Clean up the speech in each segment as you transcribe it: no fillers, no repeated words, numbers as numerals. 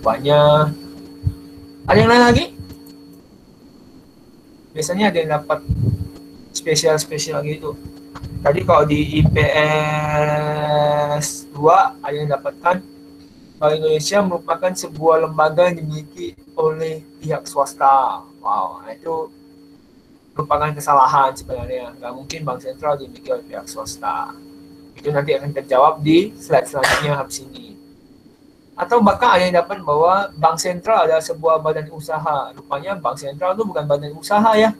rupanya ada yang lain lagi. Biasanya ada yang dapat spesial gitu. Tadi kalau di IPS 2 ada yang dapatkan Bank Indonesia merupakan sebuah lembaga yang dimiliki oleh pihak swasta. Wow, itu merupakan kesalahan sebenarnya. Nggak mungkin bank sentral dimiliki oleh pihak swasta. Itu nanti akan terjawab di slide selanjutnya habis ini. Atau bahkan ada yang dapat bahwa bank sentral adalah sebuah badan usaha. Rupanya bank sentral itu bukan badan usaha ya.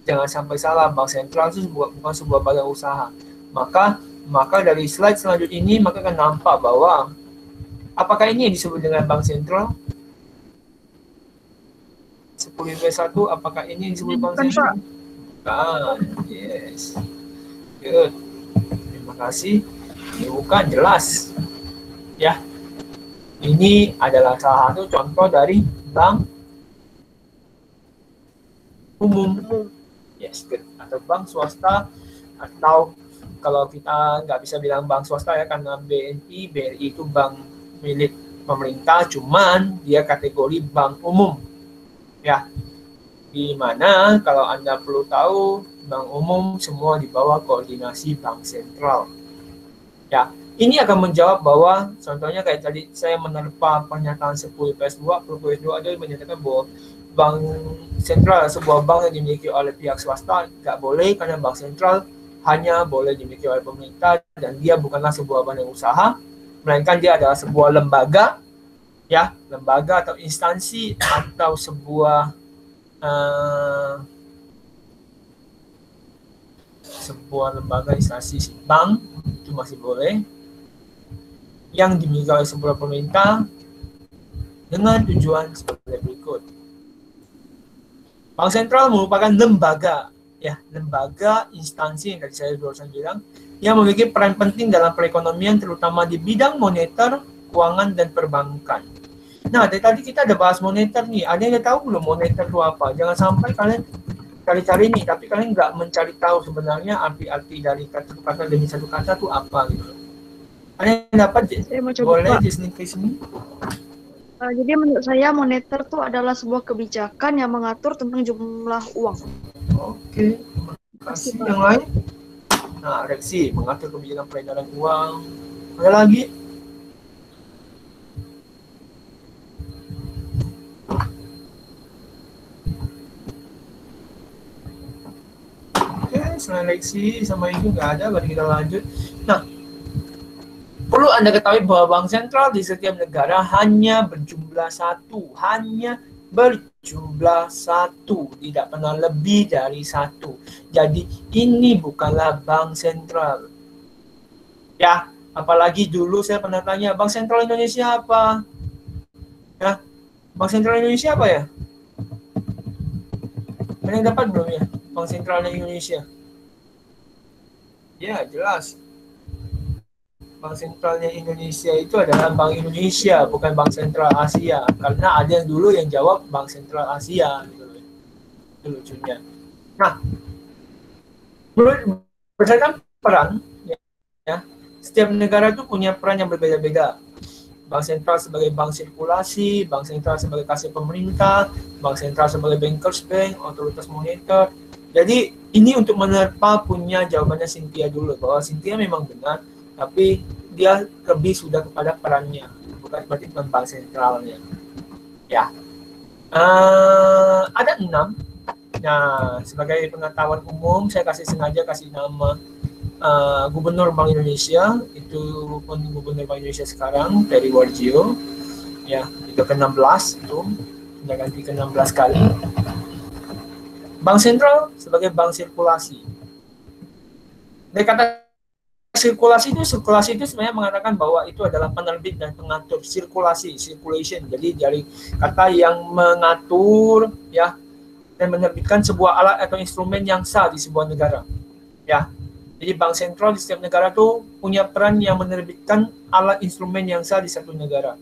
Jangan sampai salah, bank sentral itu bukan sebuah badan usaha. Maka dari slide selanjutnya ini maka akan nampak bahwa apakah ini yang disebut dengan bank sentral? 10-1, apakah ini yang disebut bank sentral? Bukan. Yes. Good. Terima kasih. Ini bukan, jelas. Ya. Ini adalah salah satu contoh dari bank umum. Yes, good. Atau bank swasta, atau kalau kita nggak bisa bilang bank swasta ya, karena BRI itu bank milik pemerintah, cuman dia kategori bank umum. Ya, di mana kalau Anda perlu tahu, bank umum semua di bawah koordinasi bank sentral. Ya, ini akan menjawab bahwa, contohnya kayak tadi saya menerpa pernyataan 10-2, ada yang menyatakan bahwa bank sentral sebuah bank yang dimiliki oleh pihak swasta, nggak boleh, karena bank sentral hanya boleh dimiliki oleh pemerintah, dan dia bukanlah sebuah badan usaha, melainkan dia adalah sebuah lembaga, ya, lembaga atau instansi atau sebuah lembaga instansi bank, itu masih boleh, yang dimiliki oleh sebuah pemerintah dengan tujuan sebagai berikut. Bank sentral merupakan lembaga, ya, lembaga instansi yang tadi saya barusan bilang, yang memiliki peran penting dalam perekonomian, terutama di bidang moneter, keuangan, dan perbankan. Nah, dari tadi kita ada bahas moneter nih. Ada yang tahu belum moneter itu apa? Jangan sampai kalian cari-cari nih, tapi kalian nggak mencari tahu sebenarnya arti-arti dari satu kata demi satu kata itu apa gitu. Ada yang dapat? Boleh listening ke sini. Jadi menurut saya moneter itu adalah sebuah kebijakan yang mengatur tentang jumlah uang. Oke, terima kasih. Yang lain? Nah, Reksi, mengatur kebijakan peredaran uang. Ada lagi? Selain Reksi sama itu nggak ada, berarti kita lanjut. Nah, perlu Anda ketahui bahwa bank sentral di setiap negara hanya berjumlah satu, tidak pernah lebih dari satu. Jadi ini bukanlah bank sentral. Ya, apalagi dulu saya pernah tanya, bank sentral Indonesia apa? Ya, bank sentral Indonesia apa ya? Ada yang dapat belum ya? Bank sentral Indonesia. Ya, jelas. Bank sentralnya Indonesia itu adalah Bank Indonesia, bukan Bank Sentral Asia. Karena ada yang dulu yang jawab Bank Sentral Asia. Gitu. Itu lucunya. Nah, berdasarkan peran, ya, setiap negara itu punya peran yang berbeda-beda. Bank sentral sebagai bank sirkulasi, bank sentral sebagai kasir pemerintah, bank sentral sebagai bankers bank, otoritas moneter. Jadi ini untuk menerpa punya jawabannya Cynthia dulu, bahwa Cynthia memang benar, tapi dia lebih sudah kepada perannya, bukan berarti bukan bank sentralnya. Ya, ada 6. Nah, sebagai pengetahuan umum, saya sengaja kasih nama Gubernur Bank Indonesia, itu pun Gubernur Bank Indonesia sekarang, Peri Warjio, ya, itu ke-16, itu sudah ganti ke-16 kali. Bank sentral sebagai bank sirkulasi. Dari kata sirkulasi itu sebenarnya mengatakan bahwa itu adalah penerbit dan pengatur circulation. Jadi dari kata yang mengatur, ya, dan menerbitkan sebuah alat atau instrumen yang sah di sebuah negara. Ya. Jadi bank sentral di setiap negara tuh punya peran yang menerbitkan alat instrumen yang sah di satu negara.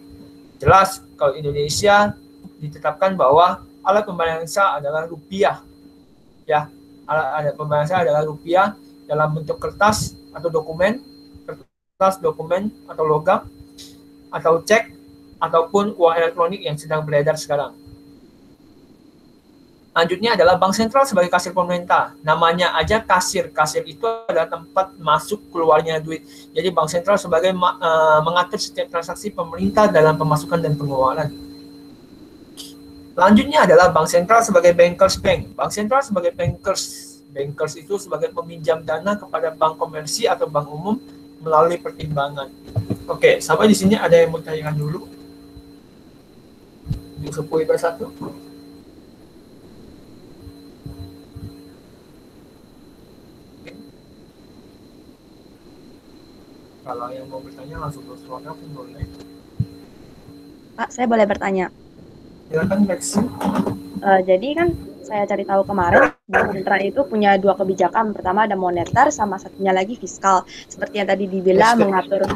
Jelas kalau Indonesia ditetapkan bahwa alat pembayaran yang sah adalah rupiah. Ya, alat pembayaran sah adalah rupiah dalam bentuk kertas atau dokumen atau logam, atau cek, ataupun uang elektronik yang sedang beredar sekarang. Lanjutnya adalah bank sentral sebagai kasir pemerintah. Namanya aja kasir. Kasir itu adalah tempat masuk keluarnya duit. Jadi bank sentral sebagai mengatur setiap transaksi pemerintah dalam pemasukan dan pengeluaran. Lanjutnya adalah bank sentral sebagai bankers bank. Bank sentral sebagai bankers. Bankers itu sebagai peminjam dana kepada bank komersi atau bank umum melalui pertimbangan. Oke, sampai di sini ada yang mau tanyakan dulu? Di 10/1. Kalau yang mau bertanya langsung terus suara pun boleh. Pak, saya boleh bertanya. Silakan Lexi. Jadi kan saya cari tahu kemarin, Bank Sentral itu punya 2 kebijakan. Pertama ada moneter, sama satunya lagi fiskal. Seperti yang tadi dibilang, mengatur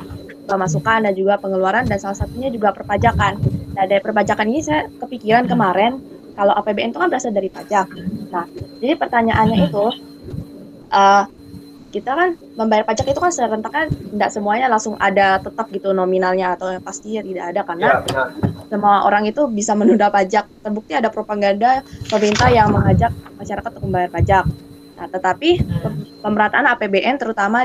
pemasukan dan juga pengeluaran, dan salah satunya juga perpajakan. Nah, dari perpajakan ini saya kepikiran kemarin, kalau APBN itu kan berasal dari pajak. Nah, jadi pertanyaannya itu, kita kan membayar pajak itu kan serentak kan tidak semuanya langsung ada tetap gitu nominalnya, atau yang pasti tidak ada karena semua orang itu bisa menunda pajak. Terbukti ada propaganda pemerintah yang mengajak masyarakat untuk membayar pajak. Nah, tetapi pemerataan APBN terutama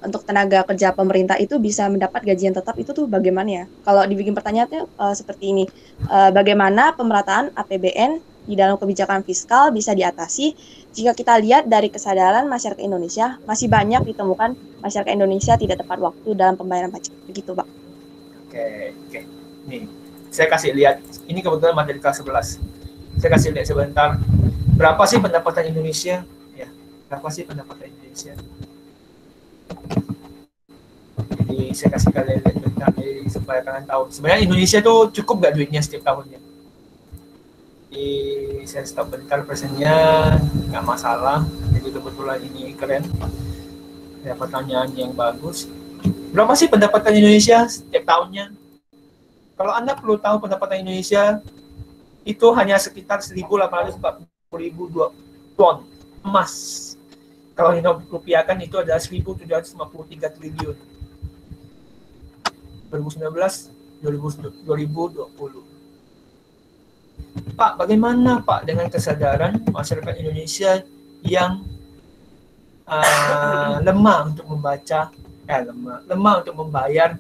untuk tenaga kerja pemerintah itu bisa mendapat gaji yang tetap, itu tuh bagaimana ya? Kalau dibikin pertanyaannya seperti ini, bagaimana pemerataan APBN di dalam kebijakan fiskal bisa diatasi jika kita lihat dari kesadaran masyarakat Indonesia masih banyak ditemukan masyarakat Indonesia tidak tepat waktu dalam pembayaran pajak, begitu Pak. Oke. Nih, saya kasih lihat, ini kebetulan materi kelas 11. Saya kasih lihat sebentar, berapa sih pendapatan Indonesia? Ya, berapa sih pendapatan Indonesia? Jadi saya kasih kalian lihat bentar, supaya kalian tahu. Sebenarnya Indonesia tuh cukup gak duitnya setiap tahunnya? Saya stop bentar persennya, nggak masalah. Jadi kebetulan ini keren, ada pertanyaan yang bagus. Berapa sih pendapatan Indonesia setiap tahunnya? Kalau Anda perlu tahu pendapatan Indonesia itu hanya sekitar 1.840.000 ton emas. Kalau dirupiahkan itu adalah 1.753 triliun. 2019-2020. Pak, bagaimana Pak dengan kesadaran masyarakat Indonesia yang lemah untuk membayar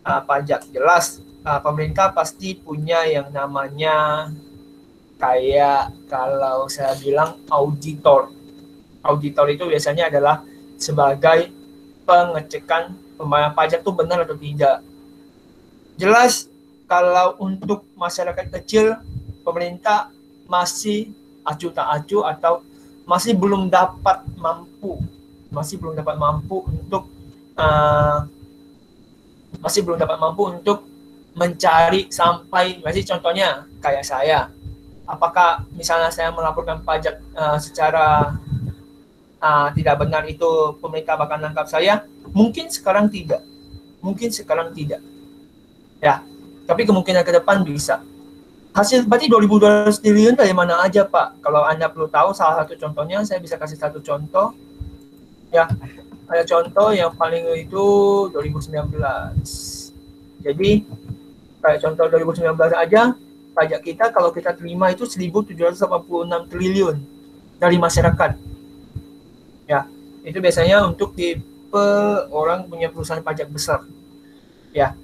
pajak? Jelas pemerintah pasti punya yang namanya, kayak kalau saya bilang, auditor. Auditor itu biasanya adalah sebagai pengecekan pembayaran pajak itu benar atau tidak. Jelas kalau untuk masyarakat kecil, pemerintah masih acuh tak acuh atau masih belum dapat mampu untuk mencari sampai, masih contohnya kayak saya, apakah misalnya saya melaporkan pajak secara tidak benar, itu pemerintah bakal nangkap saya? Mungkin sekarang tidak ya, tapi kemungkinan ke depan bisa. Hasil berarti 2.200 triliun dari mana aja Pak? Kalau Anda perlu tahu, salah satu contohnya, saya bisa kasih satu contoh. Ya, ada contoh yang paling itu 2019. Jadi, kayak contoh 2019 aja, pajak kita kalau kita terima itu 1.786 triliun dari masyarakat. Ya, itu biasanya untuk tipe orang punya perusahaan pajak besar. Ya.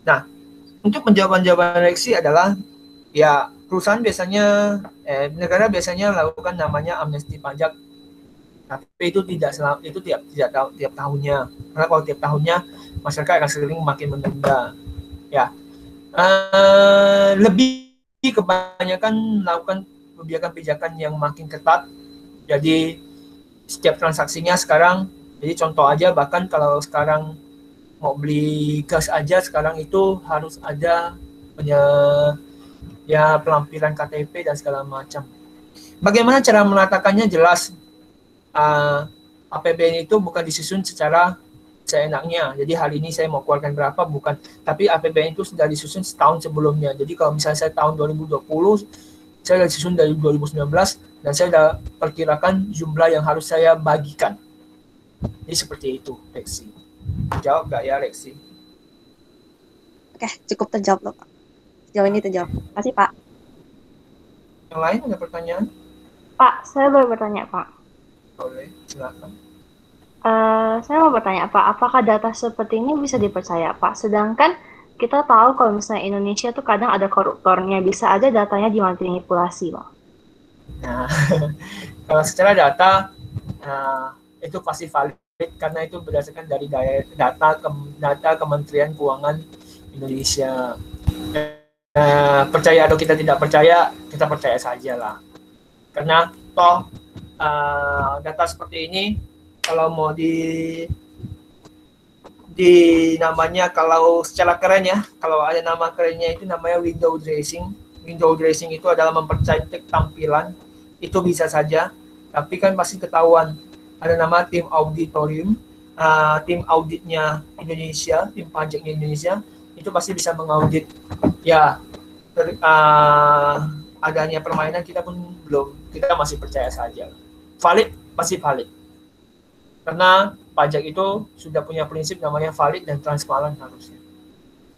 Nah, untuk penjawaban Lexi adalah, ya, perusahaan biasanya, negara biasanya melakukan namanya amnesti pajak, tapi itu tiap tahunnya, karena kalau tiap tahunnya masyarakat akan sering makin menunda. Ya, lebih kebanyakan melakukan kebijakan-kebijakan yang makin ketat. Jadi setiap transaksinya sekarang, jadi contoh aja, bahkan kalau sekarang mau beli gas aja sekarang itu harus ada pelampiran KTP dan segala macam. Bagaimana cara menatakannya? Jelas, APBN itu bukan disusun secara seenaknya. Jadi hari ini saya mau keluarkan berapa, bukan. Tapi APBN itu sudah disusun setahun sebelumnya. Jadi kalau misalnya saya tahun 2020, saya sudah disusun dari 2019, dan saya sudah perkirakan jumlah yang harus saya bagikan. Jadi seperti itu, Lexi. Jawab gak ya, Lexi? Oke, cukup terjawab loh, Pak. Sejauh ini terjawab. Terima kasih, Pak. Yang lain ada pertanyaan? Pak, saya boleh bertanya, Pak? Boleh, silakan. Saya mau bertanya, Pak, apakah data seperti ini bisa dipercaya, Pak? Sedangkan kita tahu kalau misalnya Indonesia tuh kadang ada koruptornya, bisa aja datanya dimanipulasi, Pak. Nah, kalau secara data itu pasti valid karena itu berdasarkan dari data Kementerian Keuangan Indonesia. Percaya atau kita tidak percaya, kita percaya saja lah. Karena toh data seperti ini kalau mau namanya, kalau secara keren ya, kalau ada nama kerennya itu namanya window dressing. Window dressing itu adalah mempercantik tampilan, itu bisa saja, tapi kan pasti ketahuan. Ada nama tim auditorium, tim auditnya Indonesia, tim pajaknya Indonesia, itu pasti bisa mengaudit. Ya, adanya permainan kita pun belum, kita masih percaya saja. Valid, pasti valid. Karena pajak itu sudah punya prinsip namanya valid dan transparan harusnya.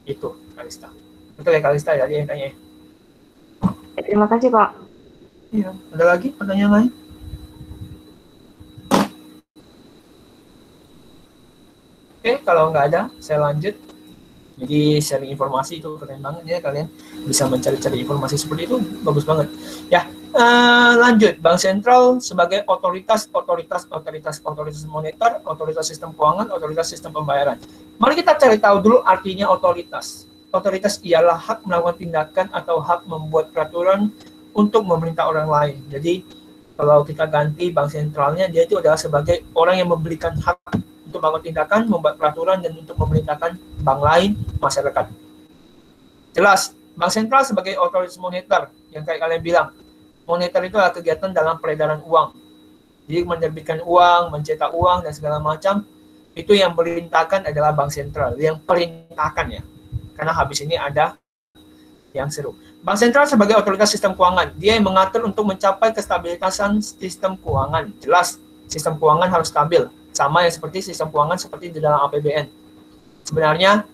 Itu, Kalista. Betul ya, Kalista, ya, dia yang tanya. Terima kasih, Pak. Iya, ada lagi pertanyaan lain? Oke, kalau nggak ada, saya lanjut. Jadi sharing informasi itu keren banget ya, kalian bisa mencari-cari informasi seperti itu, bagus banget. Ya, lanjut. Bank sentral sebagai otoritas moneter, otoritas sistem keuangan, otoritas sistem pembayaran. Mari kita cari tahu dulu artinya otoritas. Otoritas ialah hak melakukan tindakan atau hak membuat peraturan untuk memerintah orang lain. Jadi kalau kita ganti bank sentralnya, dia itu adalah sebagai orang yang memberikan hak untuk melakukan tindakan, membuat peraturan, dan untuk memerintahkan bank lain, masyarakat. Jelas, bank sentral sebagai otoritas moneter, yang kayak kalian bilang, moneter itu adalah kegiatan dalam peredaran uang. Jadi menerbitkan uang, mencetak uang, dan segala macam, itu yang perintahkan adalah bank sentral, yang perintahkan ya. Karena habis ini ada yang seru. Bank sentral sebagai otoritas sistem keuangan, dia yang mengatur untuk mencapai kestabilitasan sistem keuangan. Jelas, sistem keuangan harus stabil. Sama yang seperti sistem keuangan seperti di dalam APBN. Sebenarnya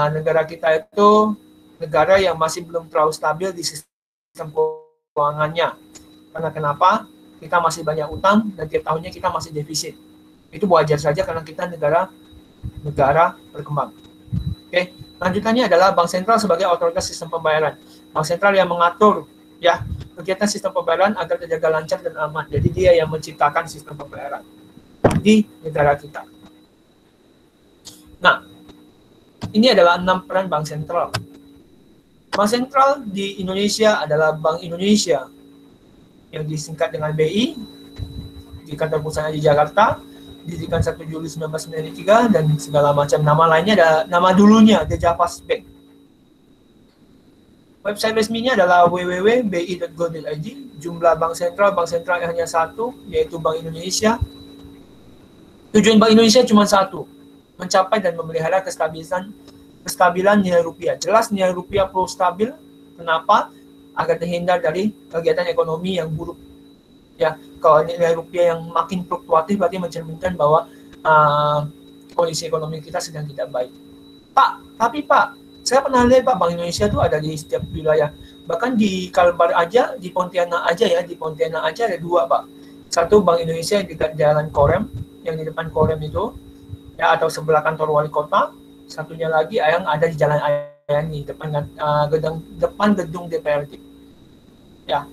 negara kita itu negara yang masih belum terlalu stabil di sistem keuangannya. Karena kenapa? Kita masih banyak utang dan tiap tahunnya kita masih defisit. Itu wajar saja karena kita negara berkembang. Oke, lanjutannya adalah bank sentral sebagai otoritas sistem pembayaran. Bank sentral yang mengatur ya kegiatan sistem pembayaran agar terjaga lancar dan aman. Jadi dia yang menciptakan sistem pembayaran di negara kita. Nah, ini adalah 6 peran bank sentral. Bank sentral di Indonesia adalah Bank Indonesia yang disingkat dengan BI, di kantor pusatnya di Jakarta, didirikan 1 Juli 1993, dan segala macam nama lainnya ada nama dulunya, The Javas Bank. Website resminya adalah www.bi.go.id. Jumlah bank sentral hanya satu, yaitu Bank Indonesia. Tujuan Bank Indonesia cuma satu, mencapai dan memelihara kestabilan nilai rupiah. Jelas nilai rupiah perlu stabil. Kenapa? Agar terhindar dari kegiatan ekonomi yang buruk. Ya, kalau nilai rupiah yang makin fluktuatif berarti mencerminkan bahwa kondisi ekonomi kita sedang tidak baik. Tapi Pak, saya pernah lihat Pak, Bank Indonesia itu ada di setiap wilayah. Bahkan di Kalbar aja, di Pontianak aja ada 2 Pak. Satu Bank Indonesia di Jalan Korem, yang di depan Korem itu, ya, atau sebelah kantor wali kota. Satunya lagi yang ada di Jalan Ayani, depan gedung DPRD. Ya,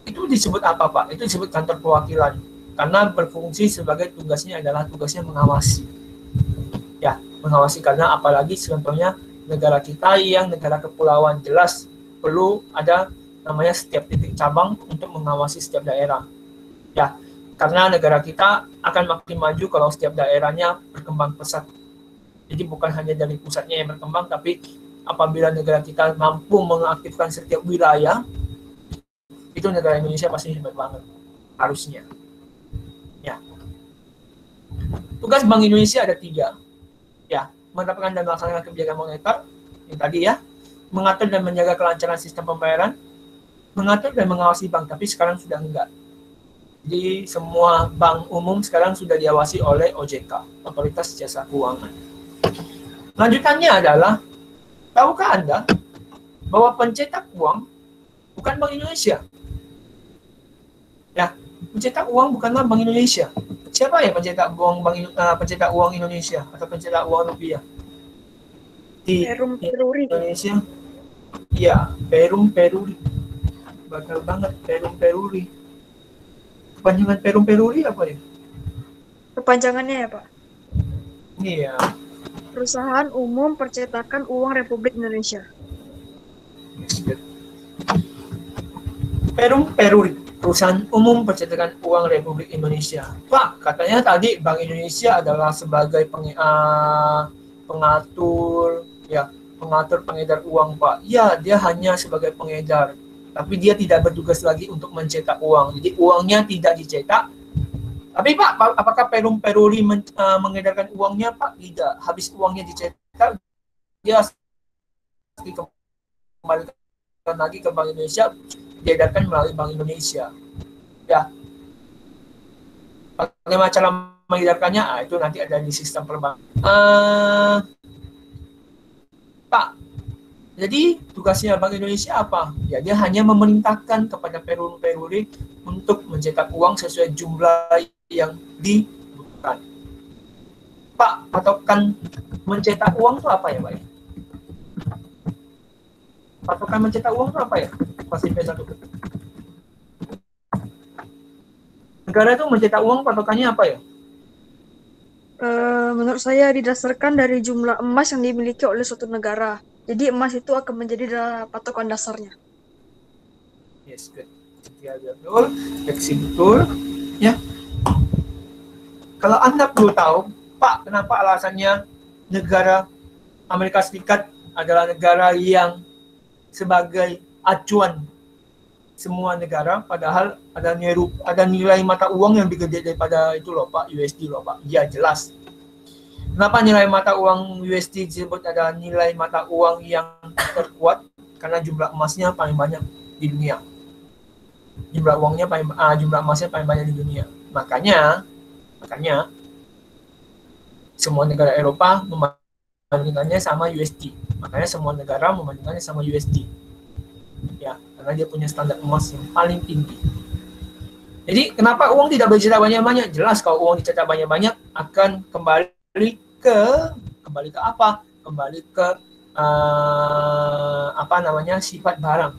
itu disebut apa Pak? Itu disebut kantor perwakilan, karena berfungsi sebagai tugasnya mengawasi. Ya, mengawasi karena apalagi contohnya negara kita yang negara kepulauan, jelas perlu ada namanya setiap titik cabang untuk mengawasi setiap daerah. Ya, karena negara kita akan makin maju kalau setiap daerahnya berkembang pesat. Jadi bukan hanya dari pusatnya yang berkembang, tapi apabila negara kita mampu mengaktifkan setiap wilayah, itu negara Indonesia pasti hebat banget, harusnya. Ya. Tugas Bank Indonesia ada 3. Ya, menetapkan dan melaksanakan kebijakan moneter, yang tadi ya, mengatur dan menjaga kelancaran sistem pembayaran, mengatur dan mengawasi bank, tapi sekarang sudah enggak. Jadi semua bank umum sekarang sudah diawasi oleh OJK, Otoritas Jasa Keuangan. Lanjutannya adalah Tahukah Anda bahwa pencetak uang bukan Bank Indonesia? Ya, pencetak uang bukanlah Bank Indonesia. Siapa ya pencetak uang pencetak uang Indonesia atau pencetak uang rupiah di Perum Peruri. Indonesia? Ya, Perum Peruri. Bakal banget Perum Peruri. Kepanjangan Perum Peruri apa ya? Kepanjangannya ya, Pak. Iya. Perusahaan Umum Percetakan Uang Republik Indonesia. Perum Peruri, Perusahaan Umum Percetakan Uang Republik Indonesia. Pak, katanya tadi Bank Indonesia adalah sebagai pengatur, ya, pengatur pengedar uang, Pak. Ya, dia hanya sebagai pengedar, tapi dia tidak bertugas lagi untuk mencetak uang. Jadi uangnya tidak dicetak. Tapi Pak, apakah Perum Peruri mengedarkan uangnya, Pak? Tidak. Habis uangnya dicetak, dia kembalikan lagi ke Bank Indonesia, diedarkan melalui Bank Indonesia. Ya. Bagaimana cara mengedarkannya? Itu nanti ada di sistem perbankan. Pak, jadi tugasnya Bank Indonesia apa? Ya, dia hanya memerintahkan kepada Perum Peruri untuk mencetak uang sesuai jumlah yang dibutuhkan. Pak, patokan mencetak uang itu apa ya, Pak? Patokan mencetak uang itu apa ya? Pasti P1. Negara itu mencetak uang patokannya apa ya? Menurut saya didasarkan dari jumlah emas yang dimiliki oleh suatu negara. Jadi emas itu akan menjadi patokan dasarnya. Yes, good. Ya, betul. Deteksi betul. Ya. Kalau Anda perlu tahu, Pak, kenapa alasannya negara Amerika Serikat adalah negara yang sebagai acuan semua negara, padahal ada nilai mata uang yang lebih gede daripada itu loh, Pak, USD loh, Pak. Ya, jelas. Kenapa nilai mata uang USD disebut ada nilai mata uang yang terkuat? Karena jumlah emasnya paling banyak di dunia. Jumlah emasnya paling banyak di dunia. Makanya semua negara Eropa membandingkannya sama USD. Makanya semua negara membandingkannya sama USD. Ya, karena dia punya standar emas yang paling tinggi. Jadi kenapa uang tidak boleh dicetak banyak-banyak? Jelas kalau uang dicetak banyak-banyak akan kembali ke apa? Kembali ke sifat barang.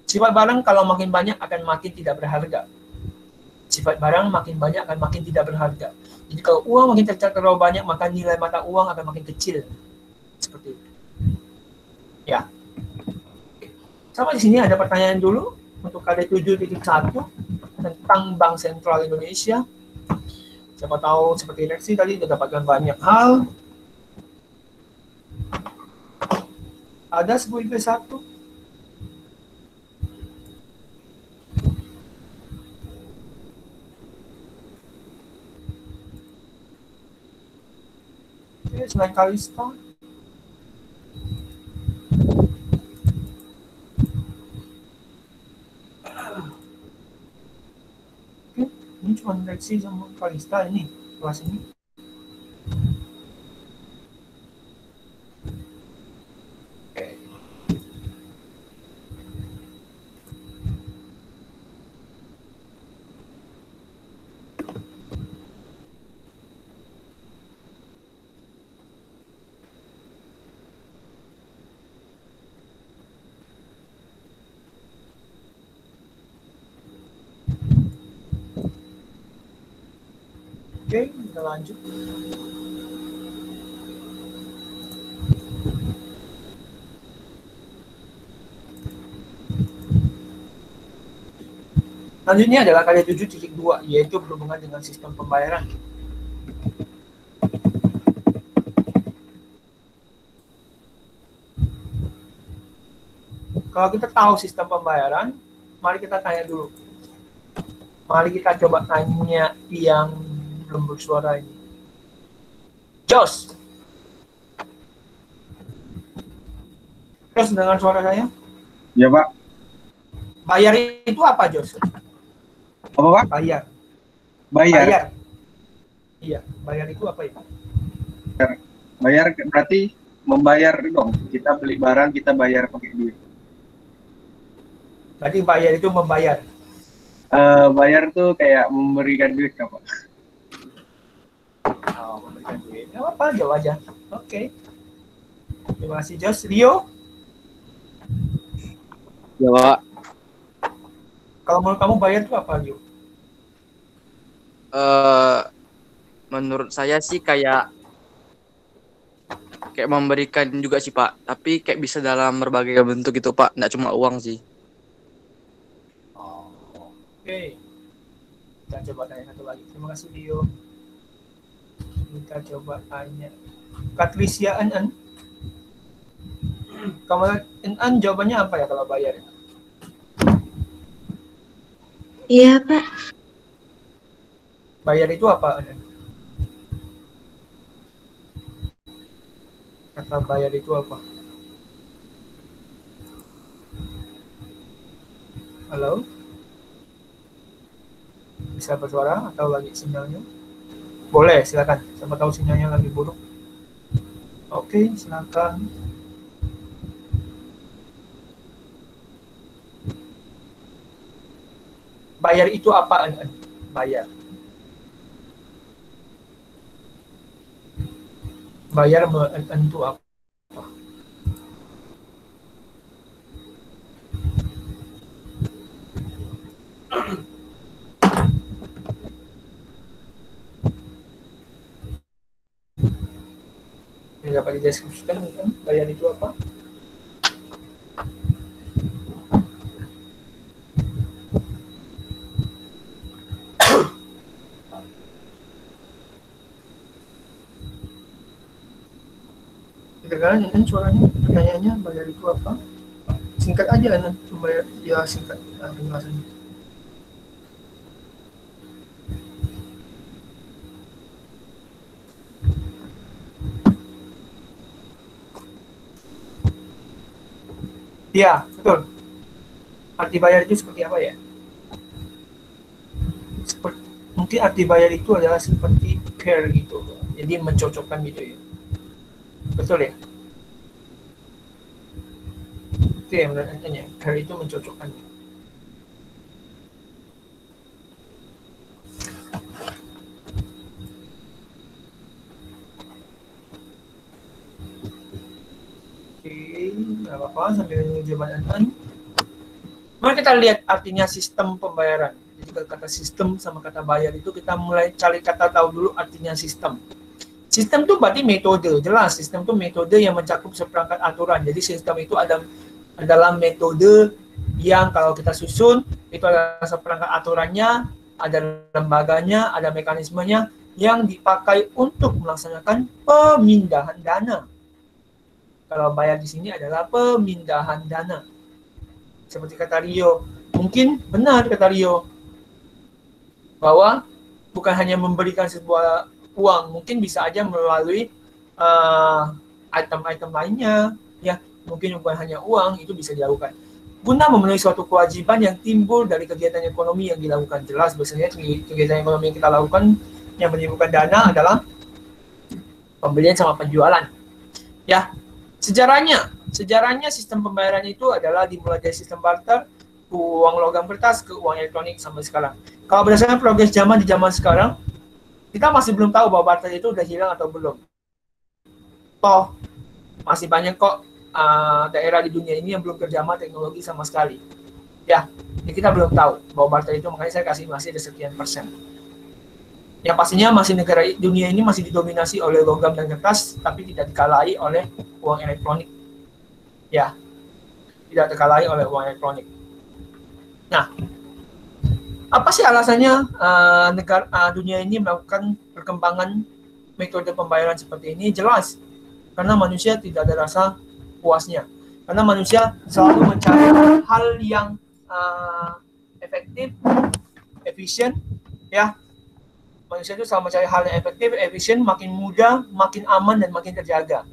Sifat barang kalau makin banyak akan makin tidak berharga. Sifat barang makin banyak akan makin tidak berharga. Jadi kalau uang makin tercetak terlalu banyak, maka nilai mata uang akan makin kecil. Seperti itu. Ya. Sama di sini ada pertanyaan dulu untuk KD 7.1 tentang Bank Sentral Indonesia. Siapa tahu seperti Reksi tadi mendapatkan banyak hal. Ada 10.1. Selain Kalista. Ini cuma Reksi sama Kalista ini kelas ini. Oke, kita lanjut. Selanjutnya adalah KD 7.2, yaitu berhubungan dengan sistem pembayaran. Kalau kita tahu sistem pembayaran, mari kita tanya dulu. Mari kita coba tanya yang belum bersuara ini. Jos. Jos, dengar suara saya? Ya, Pak. Bayar itu apa, Jos? Apa, Pak? Bayar. Iya, bayar itu apa ya? Bayar berarti membayar dong. Kita beli barang, kita bayar pakai duit. Berarti bayar itu membayar. Bayar tuh kayak memberikan duit, Pak. Oh, memberikan duit. Nggak apa-apa, jawab aja. Oke. Terima kasih, Jos. Rio? Ya, Pak. Kalau menurut kamu bayar itu apa, Rio? Menurut saya sih kayak memberikan juga sih, Pak. Tapi kayak bisa dalam berbagai bentuk gitu, Pak. Nggak cuma uang sih. Oh, oke. Kita coba tanya satu lagi. Terima kasih, Rio. Kita coba tanya. Katrisia An. Kamu An jawabannya apa ya kalau bayar? Iya, Pak. Bayar itu apa, An? Kata bayar itu apa? Halo? Bisa bersuara atau lagi sinyalnya? Boleh, silakan. Siapa tahu sinyalnya lagi buruk. Oke, silakan. Bayar itu apa, An? Bayar. Bayar itu apa? Ini dapat dideskripsikan kan? Bayar itu apa? Kedengaran kan suaranya? Pertanyaannya bayar itu apa? Singkat aja kan? Bayar ya singkat penjelasannya. Iya, betul. Arti bayar itu seperti apa ya? Mungkin arti bayar itu adalah seperti care gitu. Jadi mencocokkan gitu ya. Betul ya? Itu ya menurut Anda, care itu mencocokkan. Nggak apa-apa sambil menunggu jawaban Anda. Mari kita lihat artinya sistem pembayaran. Jadi kata sistem sama kata bayar itu kita mulai cari kata tahu dulu artinya sistem. Sistem itu berarti metode, jelas. Sistem itu metode yang mencakup seperangkat aturan. Jadi sistem itu adalah metode yang kalau kita susun itu adalah seperangkat aturannya, ada lembaganya, ada mekanismenya yang dipakai untuk melaksanakan pemindahan dana. Kalau bayar di sini adalah pemindahan dana. Seperti kata Rio, mungkin benar kata Rio bahwa bukan hanya memberikan sebuah uang, mungkin bisa aja melalui item-item lainnya, ya mungkin bukan hanya uang, itu bisa dilakukan. Guna memenuhi suatu kewajiban yang timbul dari kegiatan ekonomi yang dilakukan. Jelas, biasanya kegiatan ekonomi yang kita lakukan yang menimbulkan dana adalah pembelian sama penjualan. Ya, sejarahnya sistem pembayaran itu adalah dimulai dari sistem barter, uang logam kertas ke uang elektronik sampai sekarang. Kalau berdasarkan progres zaman di zaman sekarang, kita masih belum tahu bahwa barter itu udah hilang atau belum. Toh, masih banyak kok daerah di dunia ini yang belum terjamah teknologi sama sekali. Ya, kita belum tahu bahwa barter itu, makanya saya kasih masih ada sekian persen. Yang pastinya masih negara dunia ini masih didominasi oleh logam dan kertas, tapi tidak dikalahi oleh uang elektronik. Ya, tidak terkalahi oleh uang elektronik. Nah, apa sih alasannya negara dunia ini melakukan perkembangan metode pembayaran seperti ini? Jelas, karena manusia tidak ada rasa puasnya. Karena manusia selalu mencari hal yang efektif, efisien, ya. Manusia itu selalu mencari hal yang efektif, efisien, makin mudah, makin aman, dan makin terjaga.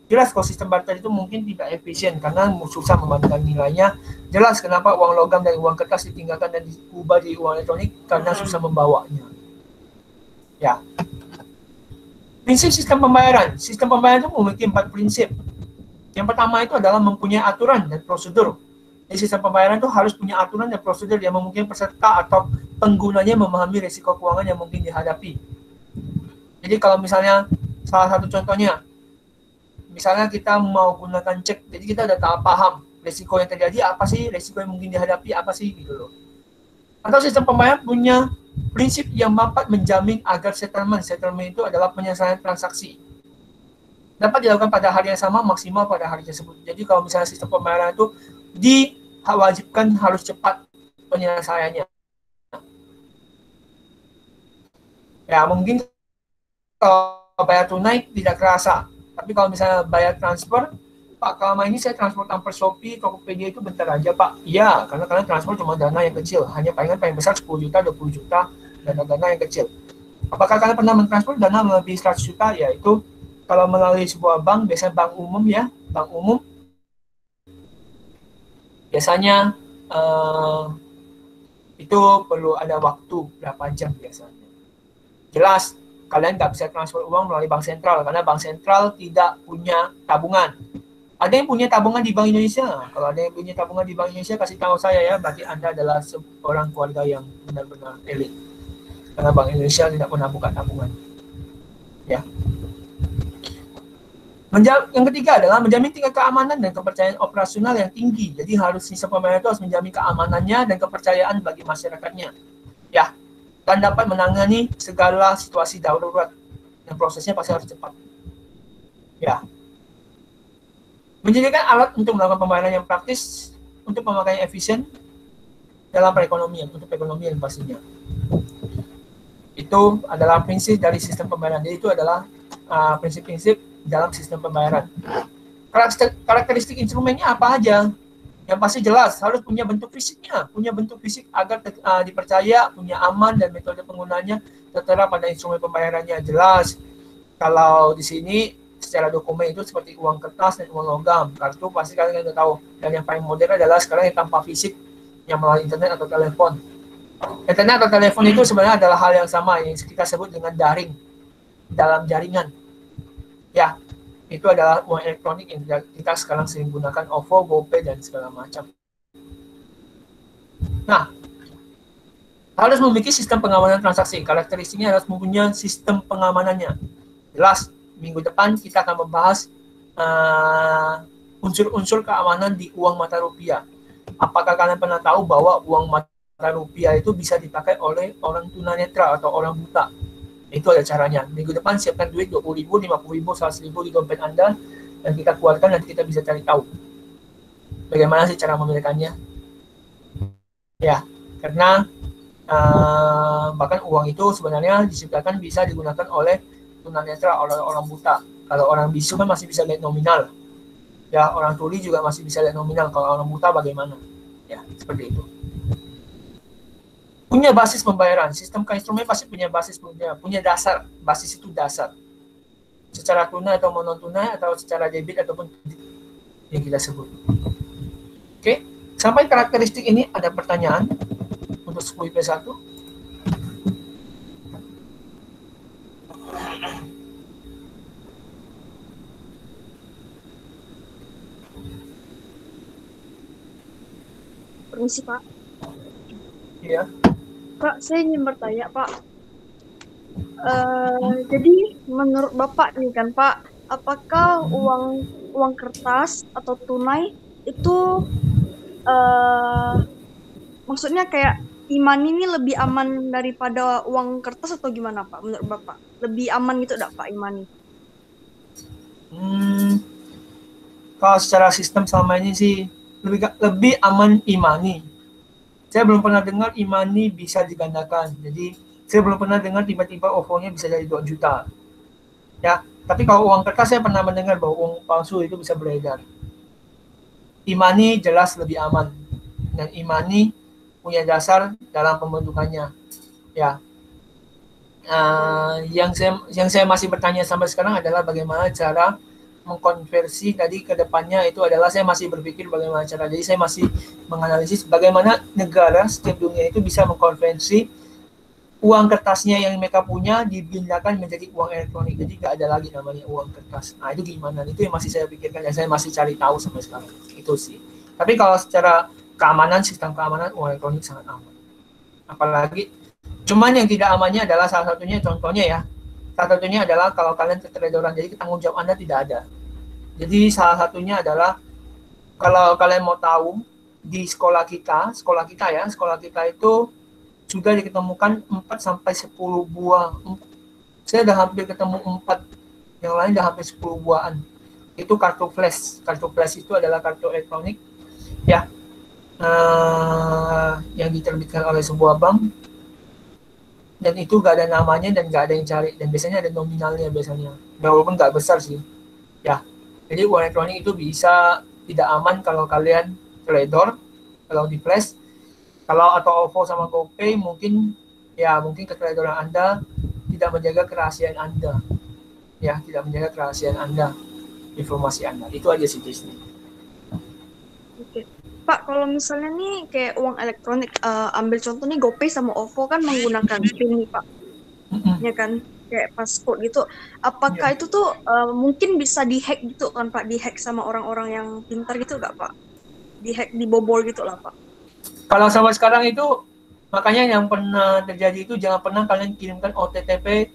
Jelas kalau sistem barter itu mungkin tidak efisien karena susah membandingkan nilainya. Jelas kenapa uang logam dan uang kertas ditinggalkan dan diubah di uang elektronik, karena susah membawanya. Ya. Prinsip sistem pembayaran. Sistem pembayaran itu memiliki 4 prinsip. Yang pertama itu adalah mempunyai aturan dan prosedur. Jadi sistem pembayaran itu harus punya aturan dan prosedur yang memungkinkan peserta atau penggunanya memahami risiko keuangan yang mungkin dihadapi. Jadi kalau misalnya salah satu contohnya, misalnya kita mau gunakan cek, jadi kita udah paham risiko yang terjadi apa sih, risiko yang mungkin dihadapi apa sih gitu loh. Atau sistem pembayaran punya prinsip yang dapat menjamin agar settlement itu adalah penyelesaian transaksi dapat dilakukan pada hari yang sama maksimal pada hari tersebut. Jadi kalau misalnya sistem pembayaran itu diwajibkan harus cepat penyelesaiannya. Ya mungkin kalau bayar tunai tidak kerasa, tapi kalau misalnya bayar transfer, Pak, selama ini saya transfer tanpa Shopee, Tokopedia itu bentar aja Pak. Iya, karena kalian transfer cuma dana yang kecil, hanya paling besar 10 juta, 20 juta, dana-dana yang kecil. Apakah kalian pernah mentransfer dana melebihi 100 juta? Ya itu kalau melalui sebuah bank, biasanya bank umum ya, bank umum, biasanya itu perlu ada waktu berapa jam biasanya. Jelas, kalian nggak bisa transfer uang melalui bank sentral, karena bank sentral tidak punya tabungan. Ada yang punya tabungan di Bank Indonesia. Kalau ada yang punya tabungan di Bank Indonesia, kasih tahu saya ya, berarti Anda adalah seorang keluarga yang benar-benar elit. Karena Bank Indonesia tidak pernah buka tabungan. Ya. Yang ketiga adalah menjamin tingkat keamanan dan kepercayaan operasional yang tinggi. Jadi harus sistem pembayaran itu harus menjamin keamanannya dan kepercayaan bagi masyarakatnya. Ya, dan dapat menangani segala situasi darurat. Dan prosesnya pasti harus cepat. Ya. Menjadikan alat untuk melakukan pembayaran yang praktis, untuk pemakaian efisien dalam perekonomian, untuk perekonomian pastinya. Itu adalah prinsip dari sistem pembayaran. Jadi itu adalah prinsip-prinsip dalam sistem pembayaran. Karakteristik instrumennya apa aja? Yang pasti jelas, harus punya bentuk fisiknya, punya bentuk fisik agar dipercaya, punya aman dan metode penggunaannya tertera pada instrumen pembayarannya. Jelas, kalau di sini secara dokumen itu seperti uang kertas dan uang logam, kartu pasti kalian sudah tahu. Dan yang paling modern adalah sekarang yang tanpa fisik, yang melalui internet atau telepon. Internet atau telepon itu sebenarnya adalah hal yang sama yang kita sebut dengan daring, dalam jaringan. Ya, itu adalah uang elektronik yang kita sekarang sering gunakan, OVO, GoPay, dan segala macam. Nah, harus memiliki sistem pengamanan transaksi. Karakteristiknya harus mempunyai sistem pengamanannya. Jelas, minggu depan kita akan membahas unsur-unsur keamanan di uang mata rupiah. Apakah kalian pernah tahu bahwa uang mata rupiah itu bisa dipakai oleh orang tunanetra atau orang buta? Itu ada caranya. Minggu depan siapkan duit 20.000, 50.000, 100.000 di dompet Anda dan kita keluarkan, nanti kita bisa cari tahu bagaimana sih cara memilihkannya. Ya, karena bahkan uang itu sebenarnya diciptakan bisa digunakan oleh tunanetra, oleh orang buta. Kalau orang bisu kan masih bisa lihat nominal. Ya, orang tuli juga masih bisa lihat nominal. Kalau orang buta bagaimana? Ya, seperti itu. Punya basis pembayaran, sistem instrumen pasti punya basis, punya dasar. Basis itu dasar. Secara tunai atau non tunai atau secara debit ataupun yang kita sebut. Oke, sampai karakteristik ini ada pertanyaan untuk 10IP1. Permisi Pak. Iya. Pak, saya ingin bertanya Pak. Jadi menurut Bapak nih kan Pak, apakah uang kertas atau tunai itu maksudnya kayak e-money ini lebih aman daripada uang kertas atau gimana Pak menurut Bapak? Lebih aman gitu enggak Pak e-money? Kalau secara sistem selama ini sih lebih aman e-money. Saya belum pernah dengar e-money bisa digandakan. Jadi saya belum pernah dengar tiba-tiba OVO-nya bisa jadi 2 juta. Ya, tapi kalau uang kertas saya pernah mendengar bahwa uang palsu itu bisa beredar. E-money jelas lebih aman. Dan e-money punya dasar dalam pembentukannya. Ya. Yang saya masih bertanya sampai sekarang adalah bagaimana cara mengkonversi tadi ke depannya. Itu adalah saya masih berpikir bagaimana cara. Jadi saya masih menganalisis bagaimana negara setiap dunia itu bisa mengkonversi uang kertasnya yang mereka punya dipindahkan menjadi uang elektronik. Jadi nggak ada lagi namanya uang kertas. Nah itu gimana? Itu yang masih saya pikirkan dan saya masih cari tahu sampai sekarang. Itu sih. Tapi kalau secara keamanan, sistem keamanan uang elektronik sangat aman. Apalagi, cuman yang tidak amannya adalah salah satunya, contohnya ya, salah satunya adalah kalau kalian keteledoran, jadi tanggung jawab Anda tidak ada. Jadi salah satunya adalah kalau kalian mau tahu di sekolah kita itu sudah diketemukan 4-10 buah. Saya udah hampir ketemu 4, yang lain udah hampir 10 buahan. Itu kartu flash. Kartu flash itu adalah kartu elektronik ya, yang diterbitkan oleh sebuah bank. Dan itu gak ada namanya dan gak ada yang cari. Dan biasanya ada nominalnya biasanya. Walaupun gak besar sih. Ya, jadi uang elektronik itu bisa tidak aman kalau kalian teledor, kalau di flash. Kalau atau OVO sama GoPay mungkin keteledoran Anda tidak menjaga kerahasiaan Anda. Ya, tidak menjaga kerahasiaan Anda, informasi Anda. Itu aja sih Disney. Oke. Pak, kalau misalnya nih kayak uang elektronik, ambil contoh nih GoPay sama OVO kan menggunakan PIN nih Pak. Ya kan? Kayak passcode gitu. Apakah itu tuh mungkin bisa dihack gitu kan Pak? Dihack sama orang-orang yang pintar gitu nggak Pak? Dihack, dibobol gitu lah Pak. Kalau sampai sekarang itu, makanya yang pernah terjadi itu jangan pernah kalian kirimkan OTP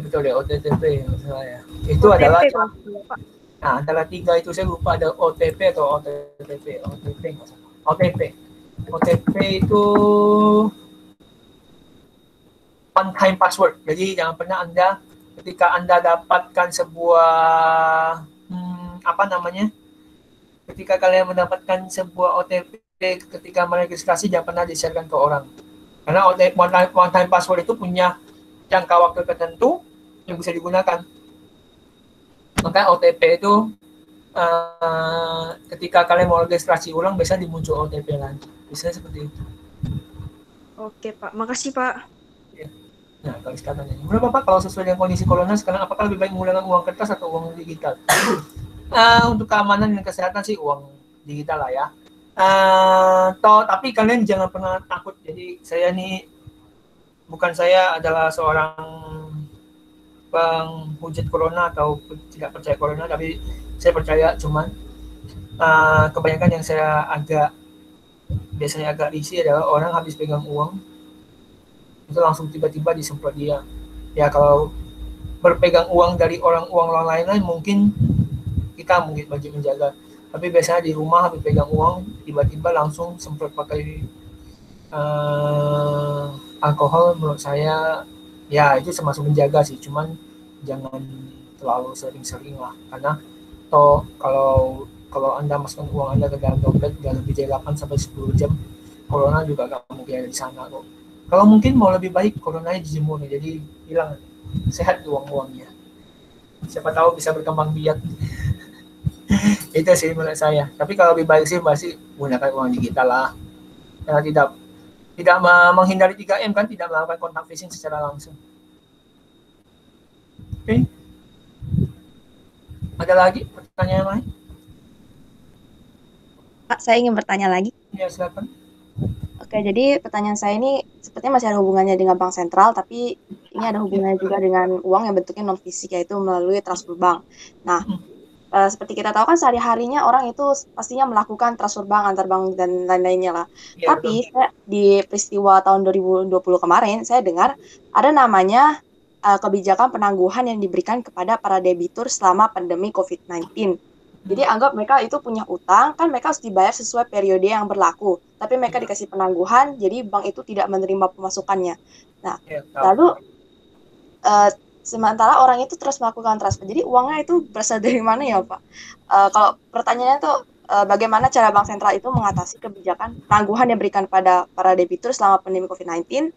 betul ya, OTP ya. Itu OTP, adalah Pak. Nah, antara 3 itu saya lupa ada OTP atau OTP itu one time password. Jadi jangan pernah Anda ketika Anda dapatkan sebuah ketika kalian mendapatkan sebuah OTP ketika meregistrasi, jangan pernah di-share-kan ke orang. Karena one time password itu punya jangka waktu tertentu yang bisa digunakan. Maka OTP itu ketika kalian mau registrasi ulang bisa dimuncul OTP lagi. Bisa seperti itu. Oke Pak, makasih Pak. Nah, kalau sekarang ini, berapa Pak kalau sesuai dengan kondisi corona sekarang, apakah lebih baik menggunakan uang kertas atau uang digital? Untuk keamanan dan kesehatan sih uang digital lah ya. Tapi kalian jangan pernah takut. Jadi saya adalah seorang penghujat corona atau tidak percaya corona, tapi saya percaya. Cuman kebanyakan yang saya biasanya agak risih adalah orang habis pegang uang itu langsung tiba-tiba disemprot dia. Ya kalau berpegang uang dari uang lain mungkin kita wajib menjaga. Tapi biasanya di rumah habis pegang uang tiba-tiba langsung semprot pakai alkohol, menurut saya ya itu termasuk menjaga sih. Cuman jangan terlalu sering-sering lah, karena kalau Anda masukkan uang Anda ke dalam dompet dan lebih dari 8 sampai 10 jam, corona juga gak mungkin ada di sana kok. Kalau mungkin mau lebih baik coronanya dijemur, jadi hilang, sehat uangnya. Siapa tahu bisa berkembang biak. Itu sih menurut saya. Tapi kalau lebih baik sih masih gunakan uang digital lah. Karena tidak menghindari 3M kan, tidak melakukan kontak phishing secara langsung. Oke. Ada lagi pertanyaan lain? Pak, saya ingin bertanya lagi. Ya, silakan. Oke, jadi pertanyaan saya ini sepertinya masih ada hubungannya dengan bank sentral, tapi ini ada hubungannya juga dengan uang yang bentuknya non fisik, yaitu melalui transfer bank. Nah, seperti kita tahu kan sehari-harinya orang itu pastinya melakukan transfer bank, antar bank, dan lain-lainnya lah. Ya, tapi di peristiwa tahun 2020 kemarin, saya dengar ada namanya kebijakan penangguhan yang diberikan kepada para debitur selama pandemi COVID-19. Jadi anggap mereka itu punya utang, kan mereka harus dibayar sesuai periode yang berlaku. Tapi mereka dikasih penangguhan, jadi bank itu tidak menerima pemasukannya. Nah, lalu sementara orang itu terus melakukan transfer. Jadi uangnya itu berasal dari mana ya Pak? Kalau pertanyaannya tuh bagaimana cara bank sentral itu mengatasi kebijakan penangguhan yang diberikan pada para debitur selama pandemi COVID-19?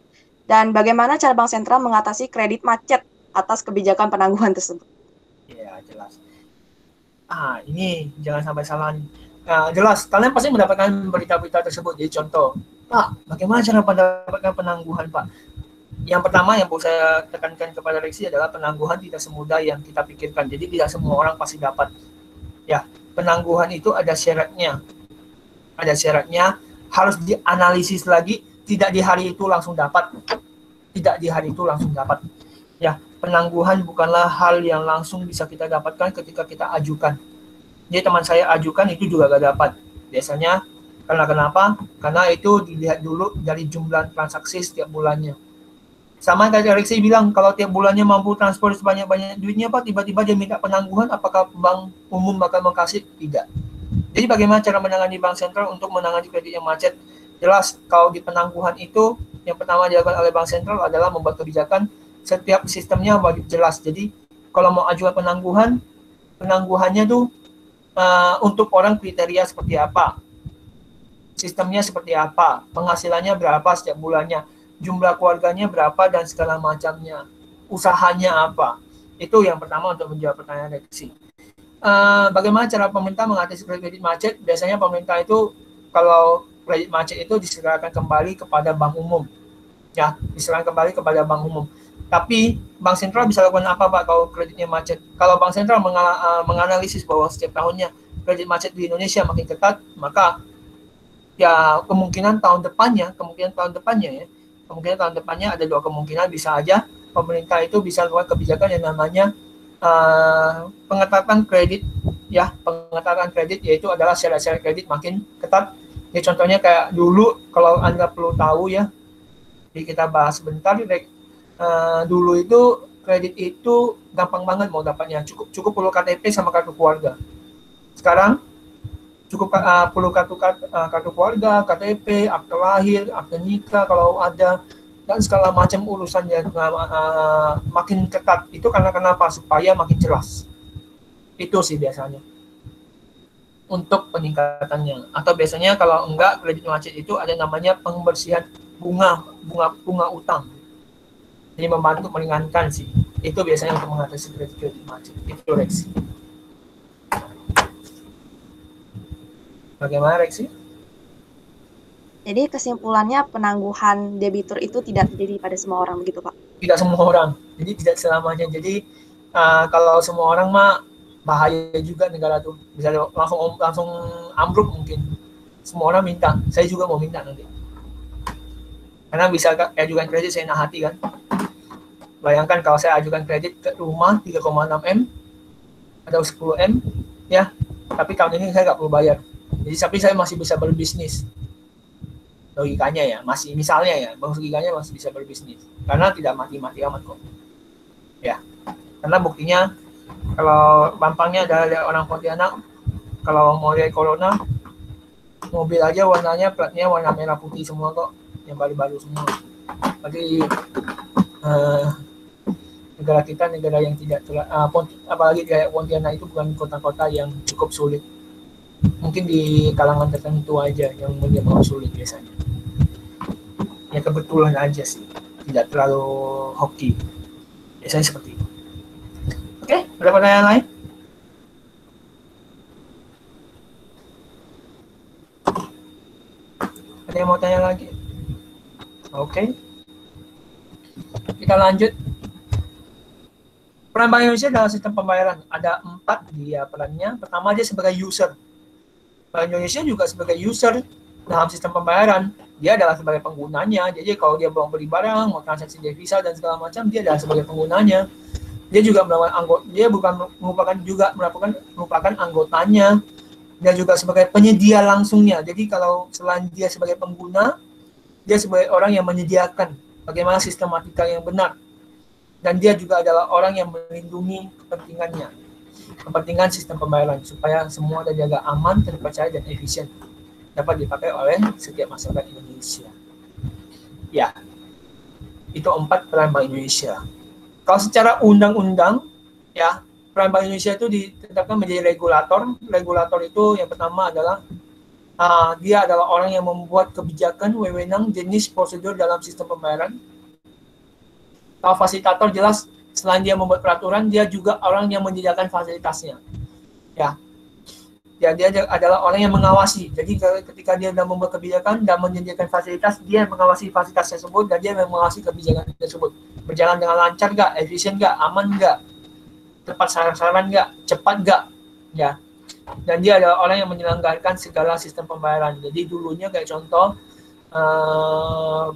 Dan bagaimana cara bank sentral mengatasi kredit macet atas kebijakan penangguhan tersebut? Ya, jelas. Ini jangan sampai salah nih. Jelas, kalian pasti mendapatkan berita-berita tersebut. Jadi contoh, Pak, bagaimana cara mendapatkan penangguhan, Pak? Yang pertama yang perlu saya tekankan kepada Rexi adalah penangguhan tidak semudah yang kita pikirkan. Jadi tidak semua orang pasti dapat. Ya, penangguhan itu ada syaratnya. Ada syaratnya, harus dianalisis lagi tidak di hari itu langsung dapat. Tidak di hari itu langsung dapat. Ya, penangguhan bukanlah hal yang langsung bisa kita dapatkan ketika kita ajukan. Jadi teman saya ajukan itu juga gak dapat. Biasanya karena kenapa? Karena itu dilihat dulu dari jumlah transaksi setiap bulannya. Sama kayak Rexi bilang, kalau tiap bulannya mampu transfer sebanyak-banyak duitnya, Pak, tiba-tiba dia minta penangguhan, apakah bank umum bakal mengkasih? Tidak. Jadi bagaimana cara menangani bank sentral untuk menangani kredit yang macet? Jelas, kalau di penangguhan itu, yang pertama dilakukan oleh bank sentral adalah membuat kebijakan, setiap sistemnya wajib jelas. Jadi, kalau mau ajukan penangguhan, penangguhannya tuh untuk orang kriteria seperti apa, sistemnya seperti apa, penghasilannya berapa setiap bulannya, jumlah keluarganya berapa, dan segala macamnya, usahanya apa. Itu yang pertama untuk menjawab pertanyaan Rexi. Bagaimana cara pemerintah mengatasi kredit macet? Biasanya pemerintah itu kalau kredit macet itu diserahkan kembali kepada bank umum, ya, diserahkan kembali kepada bank umum. Tapi bank sentral bisa lakukan apa, Pak, kalau kreditnya macet? Kalau bank sentral menganalisis bahwa setiap tahunnya kredit macet di Indonesia makin ketat, maka ya kemungkinan tahun depannya ada dua kemungkinan. Bisa aja pemerintah itu bisa melakukan kebijakan yang namanya pengetatan kredit, ya, pengetatan kredit, yaitu adalah syarat-syarat kredit makin ketat. Ya, contohnya kayak dulu, kalau Anda perlu tahu ya, jadi kita bahas sebentar. Dulu itu kredit itu gampang banget mau dapatnya, cukup perlu KTP sama kartu keluarga. Sekarang cukup perlu kartu keluarga, KTP, akte lahir, akte nikah kalau ada, dan segala macam urusan yang makin ketat. Itu karena kenapa? Supaya makin jelas. Itu sih biasanya untuk peningkatannya. Atau biasanya kalau enggak, kredit macet itu ada namanya pembersihan bunga utang. Jadi membantu meringankan sih. Itu biasanya untuk mengatasi kredit macet. Itu Rexi. Bagaimana Rexi? Jadi kesimpulannya penangguhan debitur itu tidak terjadi pada semua orang, begitu Pak? Tidak semua orang. Jadi tidak selamanya. Jadi kalau semua orang mah bahaya juga negara tuh. Bisa langsung ambruk mungkin. Semua orang minta. Saya juga mau minta nanti. Karena bisa ajukan kredit saya hati kan. Bayangkan kalau saya ajukan kredit ke rumah 3,6 M atau 10 M, ya. Tapi tahun ini saya nggak perlu bayar. Jadi tapi saya masih bisa berbisnis. Logikanya ya, masih misalnya ya, logikanya masih bisa berbisnis. Karena tidak mati-mati amat kok. Ya. Karena buktinya kalau gampangnya adalah orang Pontianak, kalau mau lihat corona, mobil aja warnanya, platnya warna merah putih semua kok, yang baru-baru semua. Jadi negara kita negara yang tidak apalagi kayak Pontianak itu bukan kota-kota yang cukup sulit. Mungkin di kalangan tertentu aja yang menyebabkan sulit biasanya. Ya kebetulan aja sih, tidak terlalu hoki. Biasanya seperti itu. Oke, ada pertanyaan lain? Ada yang mau tanya lagi? Oke. Kita lanjut. Peran Bank Indonesia dalam sistem pembayaran ada 4 dia perannya. Pertama, dia sebagai user. Bank Indonesia juga sebagai user dalam sistem pembayaran. Dia adalah sebagai penggunanya. Jadi kalau dia mau beli barang, mau transaksi devisa dan segala macam, dia adalah sebagai penggunanya. Dia juga merupakan anggotanya. Dia juga sebagai penyedia langsungnya. Jadi kalau selain dia sebagai pengguna, dia sebagai orang yang menyediakan bagaimana sistematika yang benar. Dan dia juga adalah orang yang melindungi kepentingannya, kepentingan sistem pembayaran, supaya semua terjaga aman, terpercaya, dan efisien, dapat dipakai oleh setiap masyarakat Indonesia. Ya, itu 4 peran Bank Indonesia. Kalau secara undang-undang, ya, peran Bank Indonesia itu ditetapkan menjadi regulator. Regulator itu yang pertama adalah dia adalah orang yang membuat kebijakan, wewenang, jenis, prosedur dalam sistem pembayaran. Kalau fasilitator jelas, selain dia membuat peraturan, dia juga orang yang menyediakan fasilitasnya. Ya, dia adalah orang yang mengawasi. Jadi ketika dia sudah membuat kebijakan dan menyediakan fasilitas, dia mengawasi fasilitas tersebut dan dia mengawasi kebijakan tersebut. Berjalan dengan lancar nggak, efisien nggak, aman nggak, tepat sasaran nggak, cepat nggak, ya. Dan dia adalah orang yang menyelenggarakan segala sistem pembayaran. Jadi dulunya kayak contoh,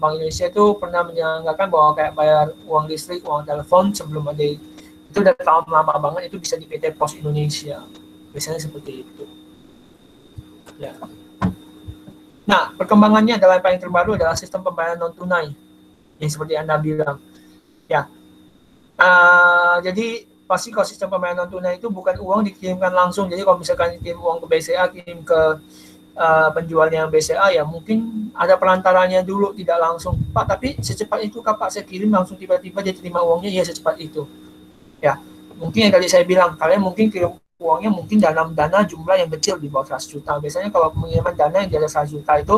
Bank Indonesia itu pernah menyangkakan bahwa kayak bayar uang listrik, uang telepon sebelum ada itu udah tahun lama banget, itu bisa di PT Pos Indonesia. Biasanya seperti itu. Ya. Nah, perkembangannya adalah yang paling terbaru adalah sistem pembayaran non tunai yang seperti Anda bilang. Ya. Jadi pasti kalau sistem pembayaran non tunai itu bukan uang dikirimkan langsung. Jadi kalau misalkan kirim uang ke BCA, kirim ke penjualnya BCA, ya mungkin ada perantaranya dulu, tidak langsung. Pak, tapi secepat itu kah Pak saya kirim langsung tiba-tiba dia terima uangnya? Ya secepat itu. Ya, mungkin yang tadi saya bilang, kalian mungkin kirim uangnya mungkin dalam dana jumlah yang kecil di bawah 100 juta. Biasanya kalau pengiriman dana yang di atas 100 juta itu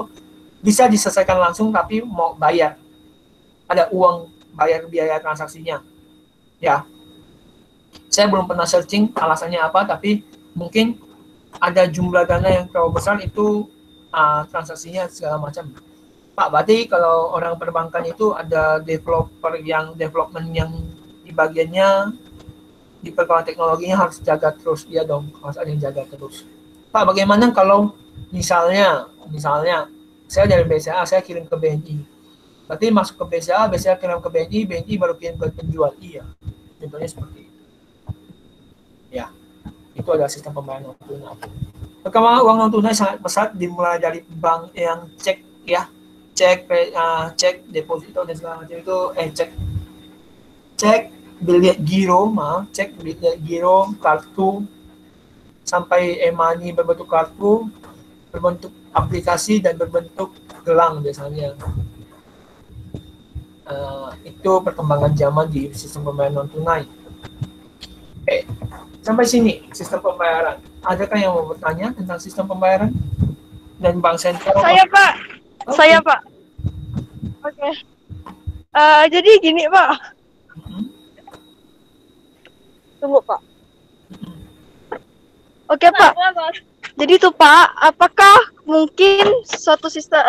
bisa diselesaikan langsung, tapi mau bayar. Ada uang bayar biaya transaksinya. Ya, saya belum pernah searching alasannya apa, tapi mungkin ada jumlah dana yang terlalu besar itu transaksinya segala macam. Pak, berarti kalau orang perbankan itu ada development yang di bagiannya di perkembangan teknologinya harus jaga terus, iya dong, harus ada yang jaga terus. Pak, bagaimana kalau misalnya saya dari BCA, saya kirim ke BNI, berarti masuk ke BCA, BCA kirim ke BNI, BNI baru kirim ke penjual. Iya, contohnya seperti itu. Ya, itu adalah sistem pembayaran non tunai. Perkembangan uang non tunai sangat pesat, dimulai dari bank yang cek ya, cek deposito dan segala macam itu, cek bilet giro, cek bilet giro, kartu, sampai e-money berbentuk kartu, berbentuk aplikasi dan berbentuk gelang biasanya. Itu perkembangan zaman di sistem pembayaran non tunai. Sampai sini sistem pembayaran. Adakah yang mau bertanya tentang sistem pembayaran dan bank sentral? Saya Pak. Okay. Saya Pak. Oke. Jadi gini Pak. Tunggu Pak. Oke Pak. Jadi tuh Pak, apakah mungkin suatu sistem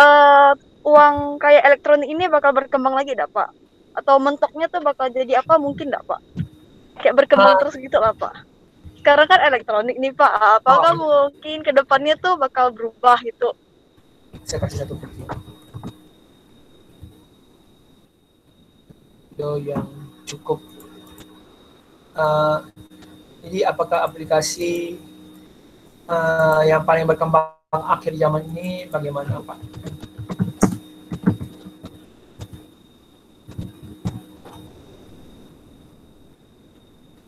uang kayak elektronik ini bakal berkembang lagi enggak Pak? Atau mentoknya tuh bakal jadi apa mungkin enggak Pak? Kayak berkembang terus gitu lah Pak. Sekarang kan elektronik nih Pak, apakah mungkin ke depannya tuh bakal berubah gitu? Saya kasih satu bukti. Itu yang cukup. Jadi apakah aplikasi yang paling berkembang akhir zaman ini bagaimana Pak?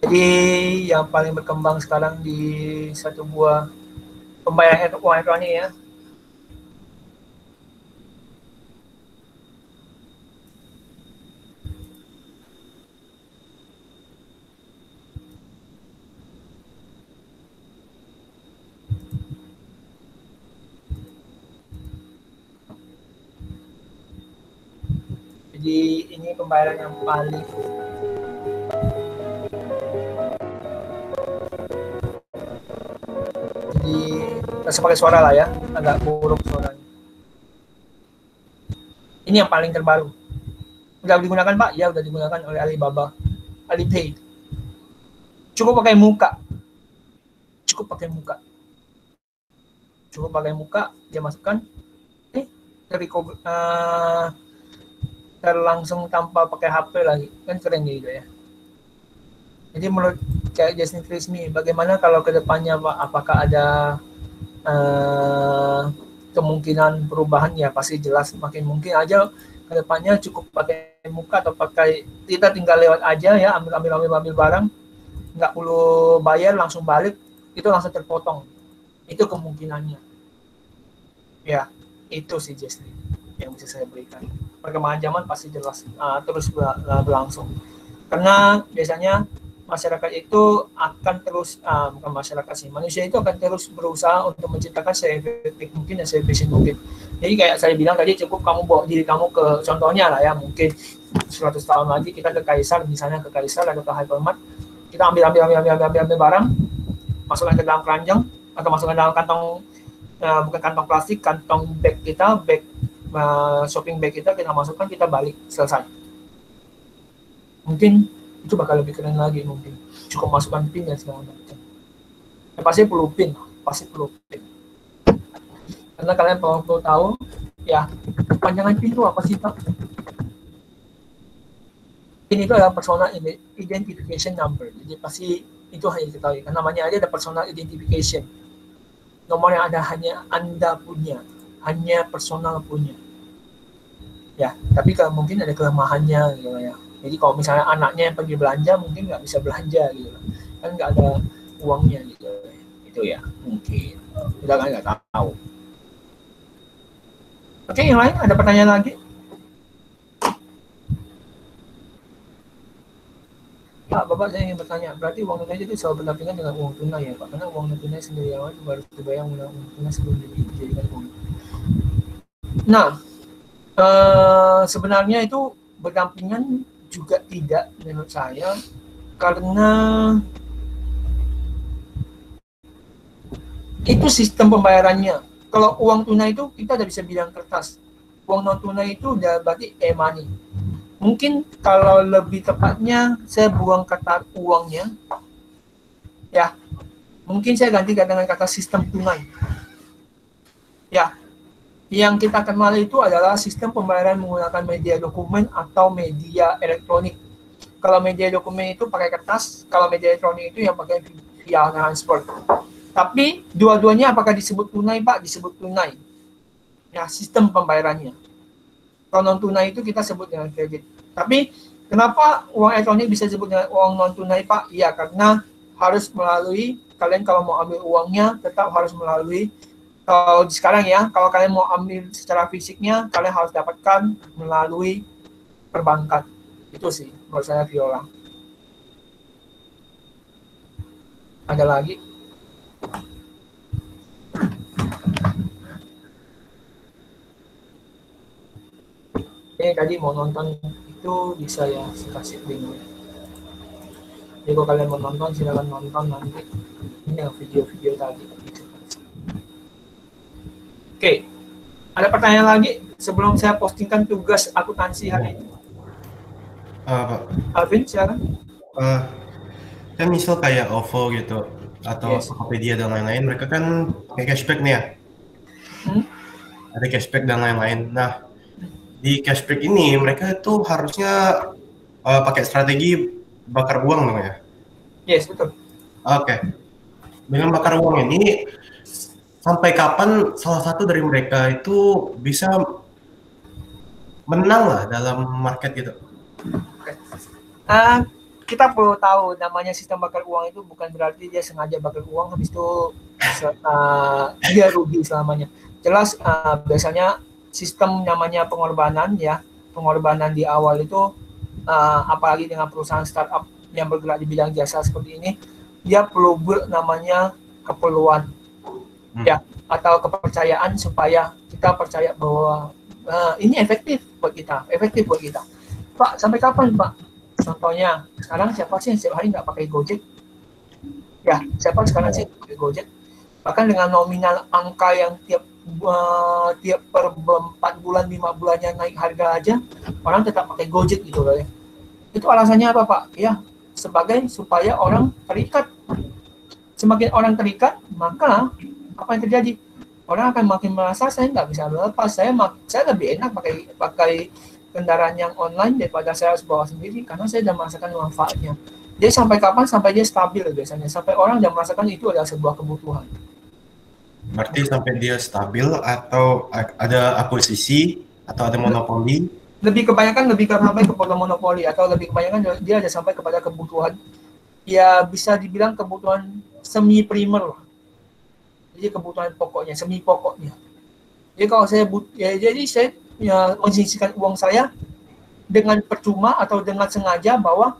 Jadi yang paling berkembang sekarang di satu buah pembayaran uang elektronik ya. Jadi ini pembayaran yang paling saya pakai suara lah ya, agak buruk suaranya. Ini yang paling terbaru. Udah digunakan Pak? Ya udah digunakan oleh Alibaba, Alipay. Cukup pakai muka. Cukup pakai muka, dia masukkan, langsung tanpa pakai HP lagi, kan keren gitu ya. Jadi menurut kayak Justin Krismi, bagaimana kalau kedepannya Pak, apakah ada kemungkinan perubahan? Ya pasti jelas, makin mungkin aja kedepannya cukup pakai muka atau pakai, kita tinggal lewat aja ya, ambil barang, nggak perlu bayar, langsung balik, itu langsung terpotong. Itu kemungkinannya. Ya, itu sih Justin yang bisa saya berikan. Perkembangan zaman pasti jelas terus berlangsung. Karena biasanya masyarakat itu akan terus, bukan masyarakat sih, manusia itu akan terus berusaha untuk menciptakan se-efektif mungkin dan se-efisien mungkin. Jadi kayak saya bilang tadi, cukup kamu bawa diri kamu ke, contohnya lah ya, mungkin 100 tahun lagi kita ke Kaisar, misalnya ke Kaisar atau ke Hypermart, kita ambil barang, masukkan ke dalam keranjang, atau masukkan dalam kantong, bukan kantong plastik, kantong bag kita, shopping bag kita masukkan, kita balik, selesai. Mungkin itu bakal lebih keren lagi, mungkin cukup masukkan PIN dan segala macam. Ya, pasti perlu PIN. Karena kalian perlu tahu ya, Panjangan PIN itu apa sih Pak? PIN itu adalah personal identification number. Jadi pasti itu hanya diketahui. Karena namanya aja ada personal identification. Nomor yang ada hanya Anda punya, hanya personal punya. Ya, tapi kalau mungkin ada kelemahannya gitu ya. Jadi kalau misalnya anaknya yang pergi belanja mungkin nggak bisa belanja gitu, kan nggak ada uangnya gitu. Itu ya mungkin. Kita kan nggak tahu. Oke, yang lain ada pertanyaan lagi? Pak, Bapak saya ingin bertanya, berarti uang tunai itu selalu berdampingan dengan uang tunai ya Pak? Karena uang tunai sendiri yang baru dibayar uang tunai sebelum dijadikan uang. Nah, sebenarnya itu berdampingan juga tidak menurut saya, karena itu sistem pembayarannya. Kalau uang tunai itu kita udah bisa bilang kertas, uang non tunai itu udah berarti e-money. Mungkin kalau lebih tepatnya saya buang kata uangnya, ya mungkin saya ganti dengan kata sistem tunai. Ya, yang kita kenal itu adalah sistem pembayaran menggunakan media dokumen atau media elektronik. Kalau media dokumen itu pakai kertas, kalau media elektronik itu yang pakai via transfer. Tapi dua-duanya apakah disebut tunai Pak? Disebut tunai. Ya, sistem pembayarannya. Kalau non tunai itu kita sebut dengan kredit. Tapi kenapa uang elektronik bisa disebut dengan uang non tunai Pak? Iya, karena harus melalui, kalian kalau mau ambil uangnya tetap harus melalui, kalau sekarang ya, kalau kalian mau ambil secara fisiknya, kalian harus dapatkan melalui perbankan. Itu sih menurut saya Viola. Ada lagi? Tadi mau nonton itu bisa ya kasih link. Jadi kalau kalian mau nonton silakan nonton nanti. Ini yang video-video tadi. Oke, ada pertanyaan lagi sebelum saya postingkan tugas akuntansi hari ini. Pak. Alvin, silakan. Kan misal kayak OVO gitu atau Tokopedia dan lain-lain, mereka kan pakai cashback nih ya. Ada cashback dan lain-lain. Nah, di cashback ini mereka itu harusnya pakai strategi bakar uang dong ya? Yes, betul. Oke. Dengan bakar uang ini, sampai kapan salah satu dari mereka itu bisa menang lah dalam market gitu? Kita perlu tahu namanya sistem bakar uang itu bukan berarti dia sengaja bakar uang habis itu dia rugi selamanya. Jelas biasanya sistem namanya pengorbanan ya, pengorbanan di awal itu apalagi dengan perusahaan startup yang bergerak di bidang jasa seperti ini, dia perlu namanya keperluan ya atau kepercayaan supaya kita percaya bahwa ini efektif buat kita. Pak, sampai kapan Pak? Contohnya sekarang siapa sih yang setiap hari nggak pakai Gojek? Ya, siapa sekarang sih pakai Gojek? Bahkan dengan nominal angka yang tiap per 4 bulan 5 bulannya naik harga aja orang tetap pakai Gojek gitu loh ya. Itu alasannya apa Pak? Ya supaya orang terikat. Semakin orang terikat maka apa yang terjadi? Orang akan makin merasa saya nggak bisa melepas, saya lebih enak pakai kendaraan yang online daripada saya harus bawa sendiri karena saya sudah merasakan manfaatnya. Jadi sampai kapan? Sampai dia stabil biasanya, sampai orang sudah merasakan itu adalah sebuah kebutuhan. Berarti sampai dia stabil atau ada akuisisi atau ada monopoli? Lebih kebanyakan sampai kepada monopoli atau lebih kebanyakan dia ada sampai kepada kebutuhan. Ya bisa dibilang kebutuhan semi primer. Jadi kebutuhan pokoknya, semi pokoknya. Jadi kalau saya saya menyisihkan uang saya dengan percuma atau dengan sengaja bahwa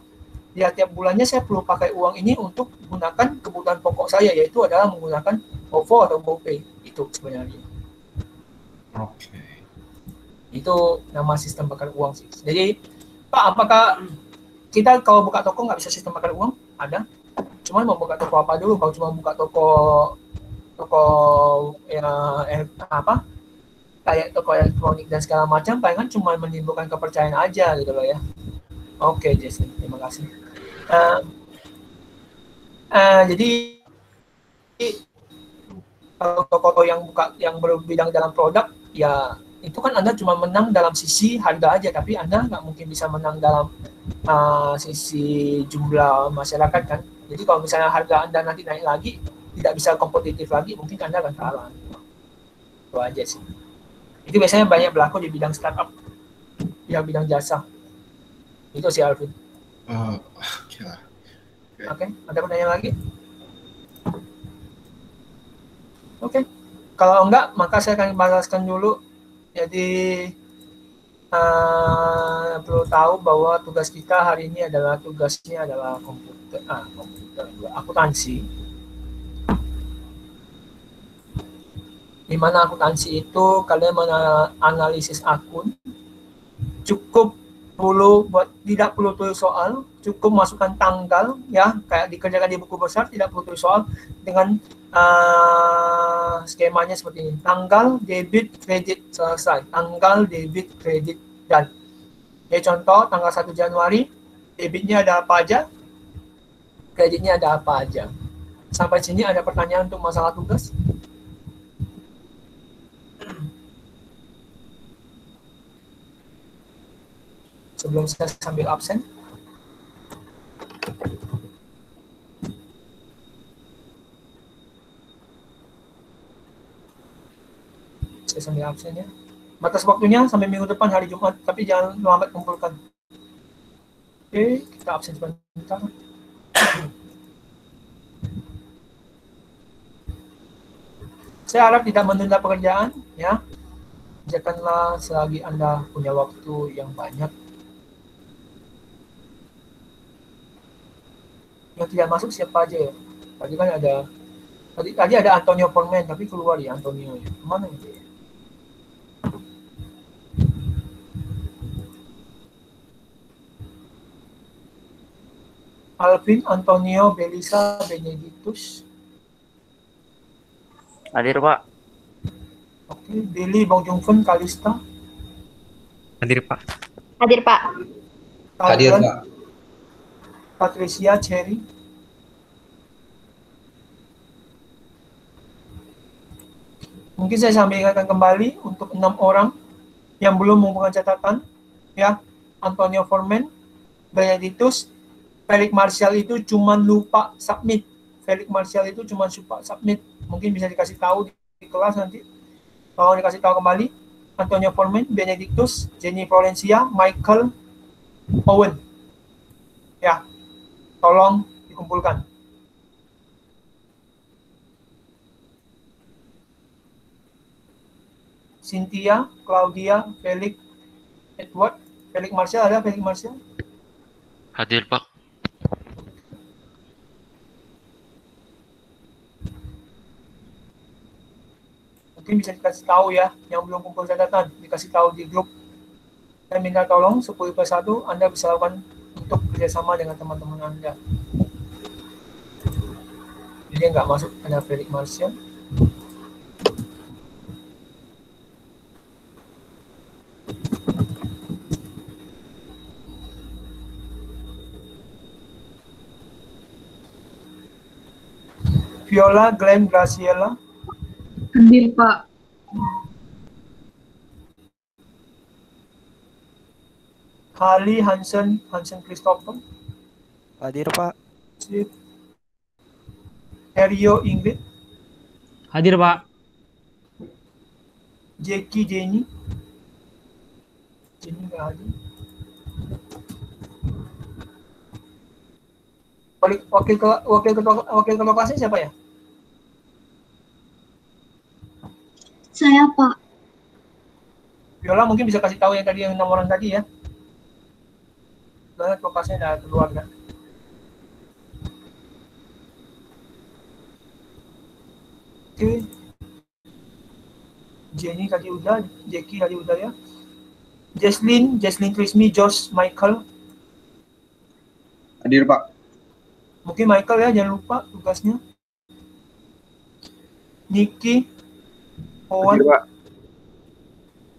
ya tiap bulannya saya perlu pakai uang ini untuk menggunakan kebutuhan pokok saya, yaitu adalah menggunakan OVO atau GoPay. Itu sebenarnya. Oke. Itu nama sistem bakar uang sih. Jadi Pak, apakah kita kalau buka toko nggak bisa sistem bakar uang? Ada. Cuman mau buka toko apa dulu? Kalau cuma buka toko kayak toko elektronik dan segala macam, palingan cuma menimbulkan kepercayaan aja gitu loh ya. Oke, Jason, terima kasih. Jadi kalau toko yang berbidang dalam produk, ya itu kan Anda cuma menang dalam sisi harga aja, tapi Anda nggak mungkin bisa menang dalam sisi jumlah masyarakat kan. Jadi kalau misalnya harga Anda nanti naik lagi, tidak bisa kompetitif lagi, mungkin Anda akan kalah. Itu aja sih. Itu biasanya banyak berlaku di bidang startup, di bidang jasa. Itu sih Alvin. Oke, ada pertanyaan lagi? Oke. Kalau enggak, maka saya akan balaskan dulu. Jadi perlu tahu bahwa tugas kita hari ini adalah komputer, akuntansi. Di mana akuntansi itu kalian menganalisis akun, cukup tidak perlu tulis soal, cukup masukkan tanggal ya, kayak dikerjakan di buku besar, tidak perlu tulis soal dengan skemanya seperti ini. Tanggal, debit, kredit, selesai. Tanggal, debit, kredit, dan. Ya, contoh tanggal 1 Januari, debitnya ada apa aja, kreditnya ada apa aja. Sampai sini ada pertanyaan untuk masalah tugas? Sebelum saya sambil absen. Saya sambil absen ya. Batas waktunya sampai minggu depan hari Jumat, tapi jangan lambat kumpulkan. Oke, kita absen sebentar. Saya harap tidak menunda pekerjaan ya. Kerjakanlah selagi Anda punya waktu yang banyak. Yang tidak masuk siapa aja ya? Tadi kan ada Antonio Formen, tapi keluar ya Antonio ya. Kemana itu ya? Alvin, Antonio, Belisa, Benedictus. Hadir, Pak. Oke, Billy, Bong Jungfun, Kalista. Hadir, Pak. Hadir, Pak. Hadir, Pak. Patricia, Cherry. Mungkin saya sampaikan kembali untuk 6 orang yang belum mengumpulkan catatan, ya. Antonio Formen, Benedictus, Felix Martial itu cuma lupa submit. Felix Martial itu cuma lupa submit. Mungkin bisa dikasih tahu di kelas nanti. Kalau dikasih tahu kembali, Antonio Formen, Benedictus, Jenny Florencia, Michael, Owen. Ya. Tolong dikumpulkan. Cynthia, Claudia, Felix, Edward, Felix Martial, ada Felix Martial? Hadir, Pak. Mungkin bisa dikasih tahu ya, yang belum kumpul catatan, dikasih tahu di grup. Saya minta tolong 10+1 Anda bisa lakukan untuk kerjasama dengan teman-teman Anda. Jadi nggak masuk ada Felix Martial. Viola, Glenn, Graciela. Hadir, Pak. Hali, Hansen Christopher. Hadir, Pak. Sip. Herio, Ingrid. Hadir, Pak. Jackie, Jenny. Jenny nggak hadir. Wakil ketua kelasnya siapa ya? Saya, Pak. Viola mungkin bisa kasih tahu yang tadi, yang 6 orang tadi ya. Soalnya kelasnya udah keluar kan. Oke. Jenny tadi udah, Jackie tadi udah ya. Jesslyn Trismi, Josh, Michael. Hadir, Pak. Mungkin Michael ya, jangan lupa tugasnya. Niki, Owen. Hadir, Pak.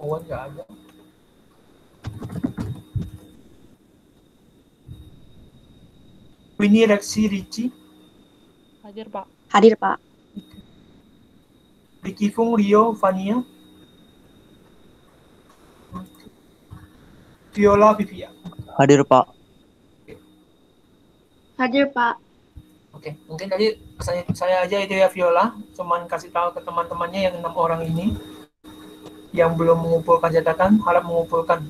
Owen nggak ada. Winnie, Rexi, Richie. Hadir, Pak. Hadir, Pak. Ricky Fung, Rio, Fania. Viola Vivia. Hadir, Pak. Hadir, Pak. Oke, mungkin tadi saya aja itu ya Viola, cuman kasih tahu ke teman-temannya yang 6 orang ini yang belum mengumpulkan catatan, harap mengumpulkan.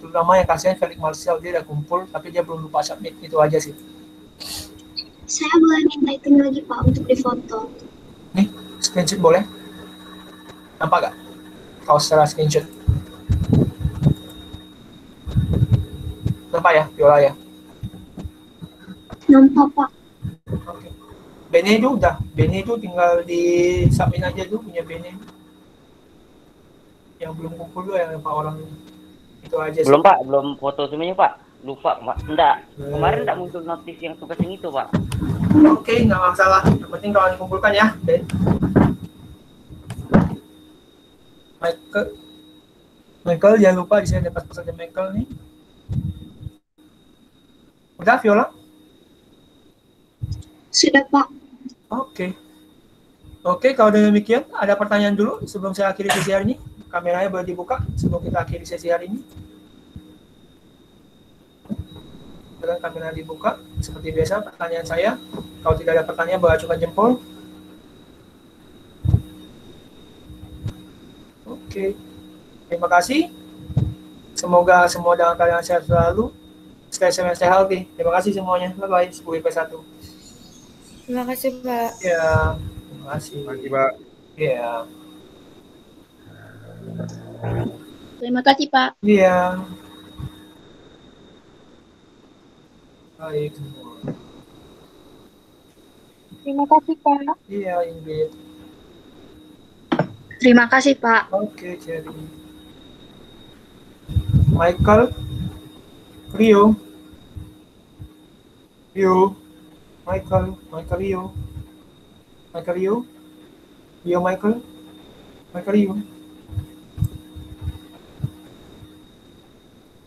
Terutama yang kasihan Felix Marcel, dia udah kumpul tapi dia belum lupa submit, itu aja sih. Saya boleh minta itu lagi Pak untuk difoto. Nih, screenshot boleh? Nampak gak? Kalau secara screenshot. Nampak ya, Viola ya? Nampak Pak. Oke. Bene itu udah, Bene itu tinggal di submit aja tuh punya Bene. Yang belum kumpul tuh yang 4 orang itu aja sih. Belum Pak, belum foto semuanya Pak. Lupa Pak. Enggak. Kemarin enggak muncul notif yang tugas yang itu Pak. Oke, nggak masalah. Yang penting kalau dikumpulkan ya, Ben. Michael jangan lupa di sini ada pesan Michael nih. Udah Viola? Sudah Pak. Oke, kalau demikian ada pertanyaan dulu sebelum saya akhiri sesi hari ini. Kameranya boleh dibuka sebelum kita akhiri sesi hari ini. Dengan kamera dibuka, seperti biasa pertanyaan saya. Kalau tidak ada pertanyaan, boleh acukan jempol. Oke, terima kasih. Semoga semua dalam keadaan sehat selalu. Stay safe and stay healthy. Terima kasih semuanya. Bye-bye. 10IP1. Terima kasih, Pak. Ya, terima kasih. Terima kasih, Pak. Ya. Terima kasih Pak. Iya. Baik semua. Terima kasih Pak. Iya, Ingrid. Terima kasih Pak. Oke, Cherry. Michael. Rio. Michael Rio. Rio, Michael. Rio.